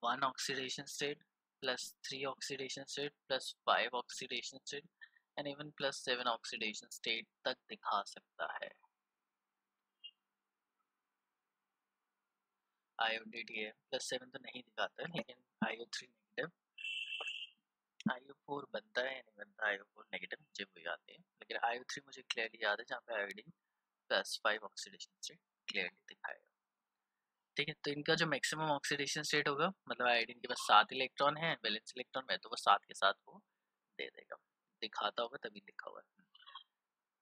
1 oxidation state plus 3 oxidation state plus 5 oxidation state and even plus 7 oxidation state तक दिखा सकता है। IODTA प्लस 7 तो नहीं दिखाता है, लेकिन IO3 नेगेटिव, IO4 बनता है या नहीं बनता, IO4 नेगेटिव मुझे वो याद नहीं है, लेकिन IO3 मुझे क्लियरली याद है जहाँ पे iodine plus 5 oxidation state clearly दिखाएगा। ठीक है, तो इनका जो मैक्सिमम ऑक्सीडेशन स्टेट होगा, मतलब आयोडीन के पास 7 इलेक्ट्रॉन है वैलेंस इलेक्ट्रॉन में, तो वो 7 के साथ वो दे देगा, दिखाता होगा तभी लिखा हुआ है।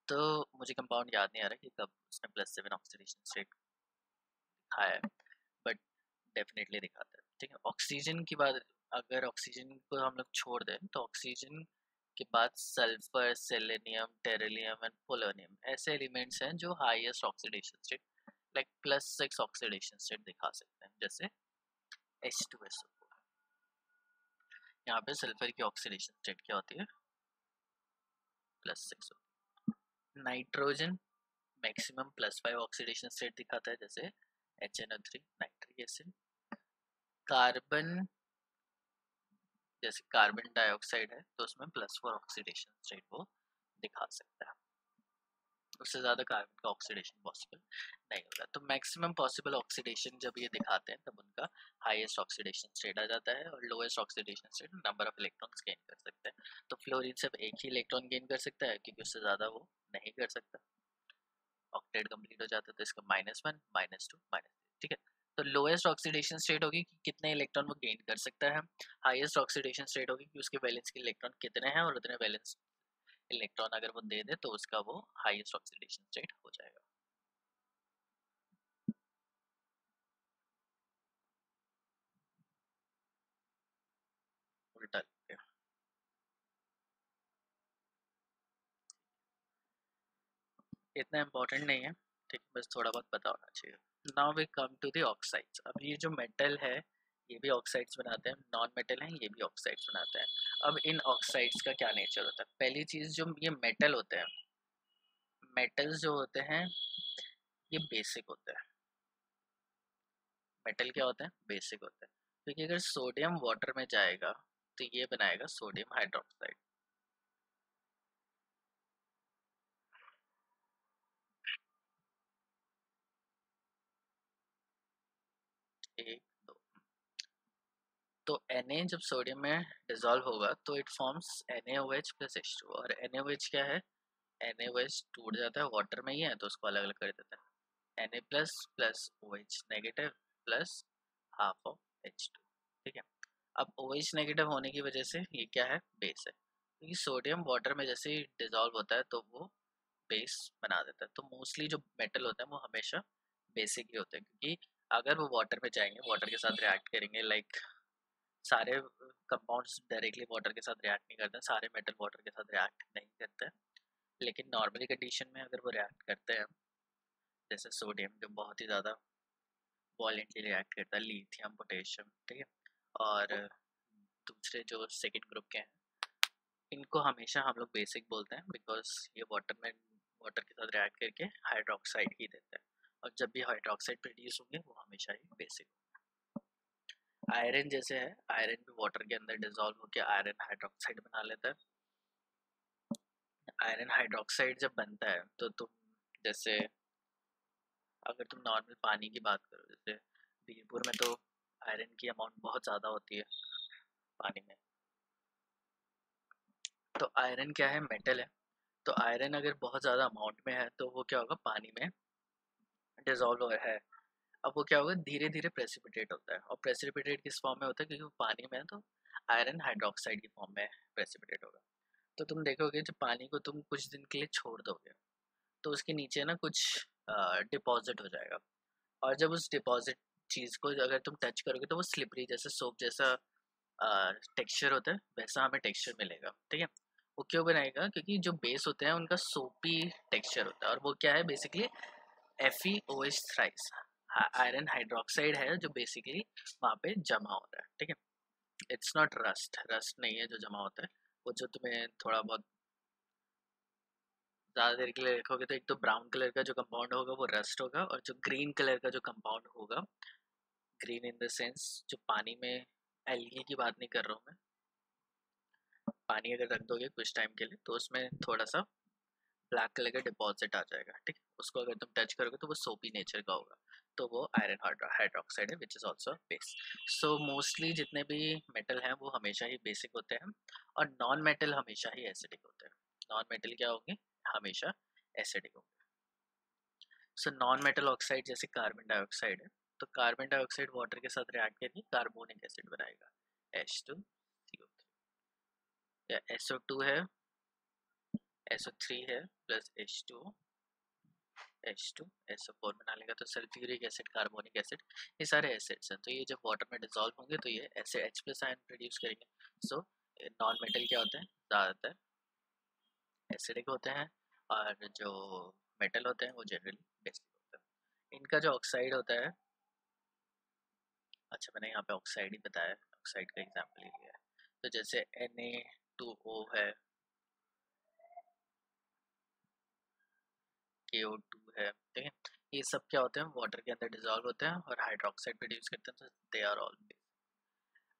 तो मुझे कंपाउंड याद नहीं आ रहा कि कब उसने प्लस 7 ऑक्सीडेशन स्टेट दिखाया है, बट डेफिनेटली दिखाता है। ठीक है, ऑक्सीजन की बात, अगर ऑक्सीजन को हम लोग छोड़ दें तो ऑक्सीजन के बाद sulphur, selenium, tellurium and polonium ऐसे एलिमेंट्स हैं जो highest oxidation state like +6 oxidation state दिखा सकते हैं, जैसे H2SO4। यहाँ पे सल्फर की ऑक्सीडेशन स्टेट क्या होती है, +6 होती है। नाइट्रोजन मैक्सिमम +5 ऑक्सीडेशन स्टेट दिखाता है, जैसे HNO3 नाइट्रिक एसिड। कार्बन, जैसे कार्बन डाइऑक्साइड है तो उसमें +4 ऑक्सीडेशन स्टेट वो दिखा सकता है, उससे ज़्यादा कार्बन का ऑक्सीडेशन पॉसिबल नहीं होगा। तो मैक्सिमम पॉसिबल ऑक्सीडेशन जब ये दिखाते हैं तब उनका हाईएस्ट ऑक्सीडेशन स्टेट आ जाता है, और lowest oxidation state number of electrons gain कर सकते हैं। तो फ्लोरीन सिर्फ एक ही इलेक्ट्रॉन गेन कर सकता है, क्योंकि उससे ज़्यादा वो नहीं कर सकता, ऑक्टेट कंप्लीट हो जाता है, तो इसका -1 -2 -3। ठीक है, तो लोएस्ट ऑक्सीडेशन स्टेट होगी कि कितने इलेक्ट्रॉन वो गेन कर सकता है, हाईएस्ट ऑक्सीडेशन स्टेट होगी कि उसके वैलेंस के इलेक्ट्रॉन कितने हैं, और उतने वैलेंस इलेक्ट्रॉन अगर वो दे दे तो उसका वो हाईएस्ट ऑक्सीडेशन स्टेट हो जाएगा। उल्टा इतना इम्पोर्टेंट नहीं है, ठीक, बस थोड़ा बहुत पता होना चाहिए। Now we come to the oxides. अब ये जो मेटल है ये भी ऑक्साइड्स बनाते हैं, नॉन मेटल हैं ये भी ऑक्साइड्स बनाते हैं। अब इन ऑक्साइड्स का क्या नेचर होता है, पहली चीज़ जो ये मेटल होते हैं, मेटल्स जो होते हैं ये बेसिक होते हैं। मेटल क्या होते हैं, बेसिक होते हैं, क्योंकि अगर सोडियम वाटर में जाएगा तो ये बनाएगा सोडियम हाइड्रोक्साइड। एक दो, तो Na जब सोडियम में डिसॉल्व होगा तो it forms NaOH plus H2, और NaOH क्या है, NaOH टूट जाता है, वाटर में ही है तो उसको अलग अलग कर देता है, Na plus plus OH negative plus half of H2। ठीक है, अब OH नेगेटिव होने की वजह से ये क्या है, बेस है, क्योंकि सोडियम वाटर में जैसे ही डिसॉल्व होता है तो वो बेस बना देता है। तो मोस्टली जो मेटल होते हैं वो हमेशा बेसिक ही होते हैं, क्योंकि अगर वो वाटर में जाएंगे, वाटर के साथ रिएक्ट करेंगे, लाइक सारे कंपाउंड्स डायरेक्टली वाटर के साथ रिएक्ट नहीं करते हैं, सारे मेटल वाटर के साथ रिएक्ट नहीं करते हैं, लेकिन नॉर्मली कंडीशन में अगर वो रिएक्ट करते हैं, जैसे सोडियम जो बहुत ही ज़्यादा वॉलेंटली रिएक्ट करता है, लिथियम, पोटेशियम, ठीक है, और दूसरे जो सेकंड ग्रुप के हैं इनको हमेशा हम लोग बेसिक बोलते हैं, बिकॉज ये वाटर के साथ रिएक्ट करके हाइड्रोक्साइड ही देते हैं, और जब भी हाइड्रोक्साइड प्रोड्यूस होंगे वो हमेशा ही बेसिक। आयरन जैसे है, आयरन भी वाटर के अंदर डिसॉल्व होकर आयरन हाइड्रोक्साइड बना लेता है। आयरन हाइड्रोक्साइड जब बनता है तो तुम जैसे अगर तुम नॉर्मल पानी की बात करो, जैसे बीरपुर में तो आयरन की अमाउंट बहुत ज़्यादा होती है पानी में, तो आयरन क्या है, मेटल है, तो आयरन अगर बहुत ज़्यादा अमाउंट में है तो वो क्या होगा, पानी में डिसॉल्व है। अब वो क्या होगा, धीरे धीरे प्रेसिपिटेट होता है, और प्रेसिपिटेट किस फॉर्म में होता है, क्योंकि वो पानी में है तो आयरन हाइड्रोक्साइड की फॉर्म में प्रेसिपिटेट होगा। तो तुम देखोगे जब पानी को तुम कुछ दिन के लिए छोड़ दोगे तो उसके नीचे ना कुछ डिपॉजिट हो जाएगा, और जब उस डिपॉजिट चीज़ को अगर तुम टच करोगे तो वो स्लिपरी जैसे सोप जैसा टेक्सचर होता है, वैसा हमें टेक्सचर मिलेगा। ठीक है, वो क्यों बनाएगा, क्योंकि जो बेस होते हैं उनका सोपी टेक्सचर होता है, और वो क्या है basically FeOH thrice iron hydroxide है जो बेसिकली वहाँ पे जमा होता है। ठीक है, इट्स नॉट रस्ट, रस्ट नहीं है जो जमा होता है, वो जो तुम्हें थोड़ा बहुत ज़्यादा देर के लिए रखोगे तो एक तो ब्राउन कलर का जो कंपाउंड होगा वो रस्ट होगा, और जो ग्रीन कलर का जो कंपाउंड होगा ग्रीन इन द सेंस जो पानी में, एल्गी की बात नहीं कर रहा हूँ मैं, पानी अगर रख दोगे कुछ टाइम के लिए तो उसमें थोड़ा सा ब्लैक कलर का डिपॉजिट आ जाएगा, ठीक है। उसको अगर तुम टच करोगे तो वो सोपी नेचर का होगा, तो वो आयरन हाइड्रोक्साइड है which is also base. So mostly जितने भी मेटल हैं वो हमेशा ही बेसिक होते हैं, और नॉन मेटल हमेशा ही एसिडिक होते हैं। नॉन मेटल क्या होंगे, हमेशा एसिडिक होंगे। सो नॉन मेटल ऑक्साइड जैसे कार्बन डाइऑक्साइड है, तो कार्बन डाइऑक्साइड वाटर के साथ रिएक्ट करके कार्बोनिक एसिड बनाएगा, H2CO3, या SO2 है, SO3 है प्लस H2 SO4 बना लेगा, तो सल्फ्यूरिक एसिड, कार्बोनिक एसिड, ये सारे एसिड्स हैं। तो ये जब वाटर में डिसॉल्व होंगे तो ये ऐसे H प्लस आयन प्रोड्यूस करेंगे। सो नॉन मेटल क्या होते हैं, ज़्यादातर एसिडिक होते हैं, और जो मेटल होते हैं वो जनरली बेसिक होते हैं। इनका जो ऑक्साइड होता है, अच्छा मैंने यहाँ पे ऑक्साइड ही बताया, ऑक्साइड का एग्जाम्पल ही लिया है। तो जैसे Na2O है, KO2 है, ठीक है, ये सब क्या होते हैं, वाटर के अंदर डिसॉल्व होते हैं और हाइड्रोक्साइड प्रोड्यूस करते हैं, तो दे आर ऑल।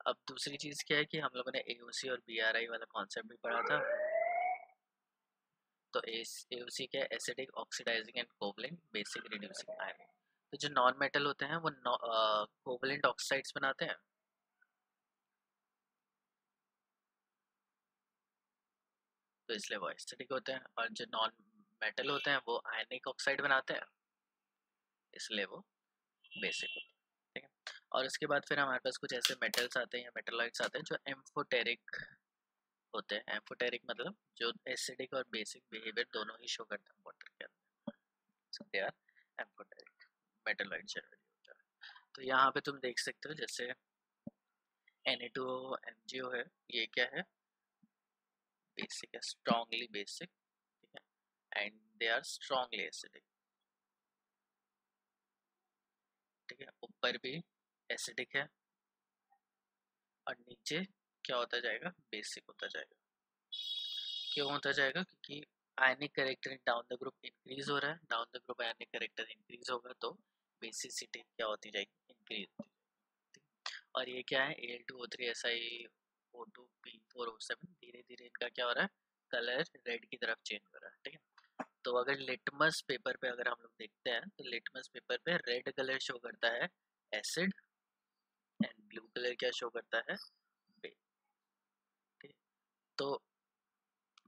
अब दूसरी चीज़ क्या है कि हम लोगों ने AOC और BRI वाला कॉन्सेप्ट भी पढ़ा था। तो AOC क्या है, acidic oxidising and covalent basic reducing ion. तो जो नॉन मेटल होते हैं वो कोवलेंट ऑक्साइड्स बनाते हैं, तो इसलिए वो एसिडिक होते हैं, और जो नॉन मेटल होते हैं वो आयनिक ऑक्साइड बनाते हैं, इसलिए वो बेसिक होते हैं, ठीक है। और उसके बाद फिर हमारे पास कुछ ऐसे मेटल्स आते हैं या मेटलॉइड्स आते हैं जो एम्फोटेरिक होते हैं। एम्फोटेरिक मतलब जो एसिडिक और बेसिक बिहेवियर दोनों ही शो करते हैं वाटर के अंदर, so they are amphoteric metalloid generally होता है। तो यहाँ पे तुम देख सकते हो जैसे Na2O MgO है, ये क्या है, बेसिक है, स्ट्रांगली बेसिक, ठीक है, and they are strongly acidic, ठीक है। ऊपर भी एसिडिक है और नीचे क्या होता जाएगा, बेसिक होता जाएगा। क्यों होता जाएगा, क्योंकि आयनिक character down the group increase हो रहा है, down the group ionic character increase होगा तो बेसिसिटी क्या होती जाएगी, इंक्रीज होती जाएगी। और ये क्या है, Al2O3Si O2P4O7, धीरे धीरे इनका क्या हो रहा है, कलर रेड की तरफ चेंज हो रहा है, ठीक है। तो अगर लिटमस पेपर पे अगर हम लोग देखते हैं तो लिटमस पेपर पे रेड कलर शो करता है एसिड, एंड ब्लू कलर क्या शो करता है, बेस, ठीक है। तो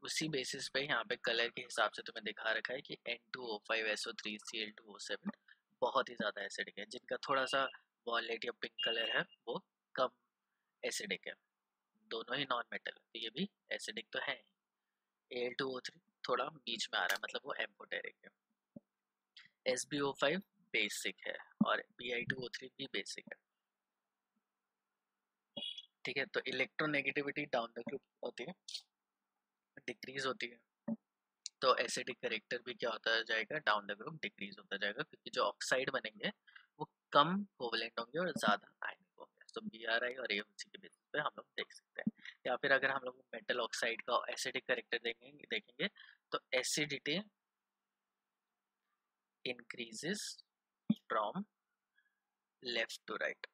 उसी बेसिस पे यहाँ पे कलर के हिसाब से तुम्हें दिखा रखा है कि N2O5SO3Cl2O7 बहुत ही ज़्यादा एसिडिक है, जिनका थोड़ा सा वॉयलेट या पिंक कलर है वो कम एसिडिक है। दोनों ही नॉन मेटल है तो ये भी एसिडिक तो है ही। Al2O3 थोड़ा बीच में आ रहा है, मतलब वो एम्फोटेरिक है। SbO5 बेसिक है और Bi2O3 भी बेसिक है, ठीक है। तो इलेक्ट्रोनेगेटिविटी डाउन द ग्रुप होती है, डिक्रीज होती है, तो एसिडिक करेक्टर भी क्या होता जाएगा, डाउन द ग्रुप डिक्रीज होता जाएगा, क्योंकि जो ऑक्साइड बनेंगे वो कम कोवलेंट होंगे और ज़्यादा आयनिक होंगे। तो BRI और AOC के बेसिस पे हम लोग देख सकते हैं। या फिर अगर हम लोग मेटल ऑक्साइड का एसिडिक करेक्टर देखेंगे तो acidity increases from left to right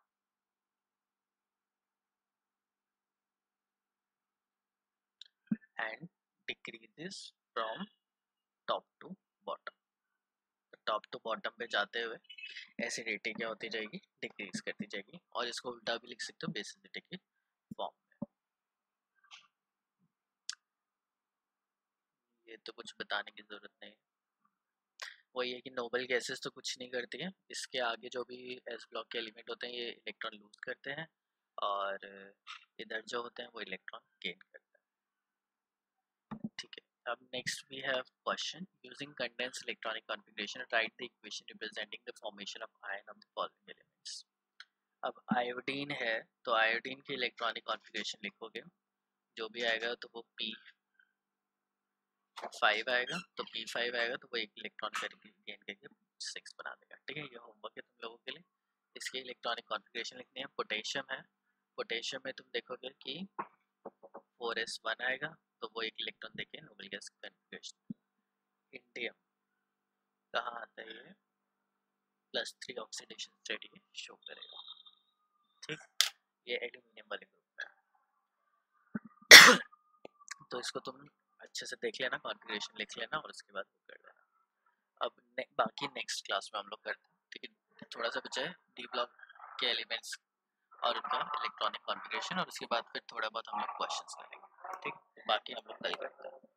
and decreases from top to bottom. Top to bottom पे जाते हुए एसिडिटी क्या होती जाएगी, डिक्रीज करती जाएगी, और इसको उल्टा भी लिख सकते हो बेसिसिटी की फॉर्म में। ये तो कुछ बताने की जरूरत नहीं है, वही है कि नोबल गैसेस तो कुछ नहीं करती हैं, इसके आगे जो भी एस ब्लॉक के एलिमेंट होते हैं ये इलेक्ट्रॉन लूज करते हैं, और इधर जो होते हैं वो इलेक्ट्रॉन गेन करते हैं, ठीक है। अब next we have question, using condensed electronic configuration write the equation representing the formation of ion of the following elements. अब आयोडीन है तो आयोडीन की इलेक्ट्रॉनिक कॉन्फ़िगरेशन लिखोगे, जो भी आएगा तो वो P5 आएगा, तो P5 आएगा तो वो एक इलेक्ट्रॉन करके गेन करके 6 बना देगा, ठीक है। ये होमवर्क है तुम लोगों के लिए, इसकी इलेक्ट्रॉनिक कॉन्फ़िगरेशन लिखनी है। पोटेशियम है, पोटेशियम में तुम देखोगे कि 4s1 आएगा, तो वो एक इलेक्ट्रॉन देके नोबल गैस कॉन्फ़िगरेशन। इंडियम कहाँ आता है, ये +3 ऑक्सीडेशन स्टेट ये शो करेगा, ये एल्यूमिनियम वाले ग्रुप में। तो इसको तुम अच्छे से देख लेना, कॉन्फ़िगरेशन लिख लेना और उसके बाद वो कर देना। अब बाकी नेक्स्ट क्लास में हम लोग करते हैं, ठीक है। थोड़ा सा बचा है डी ब्लॉक के एलिमेंट्स और उनका इलेक्ट्रॉनिक कॉन्फ़िगरेशन, और उसके बाद फिर थोड़ा बहुत हम लोग क्वेश्चंस करेंगे, ठीक है। बाकी हम लोग कल करते हैं।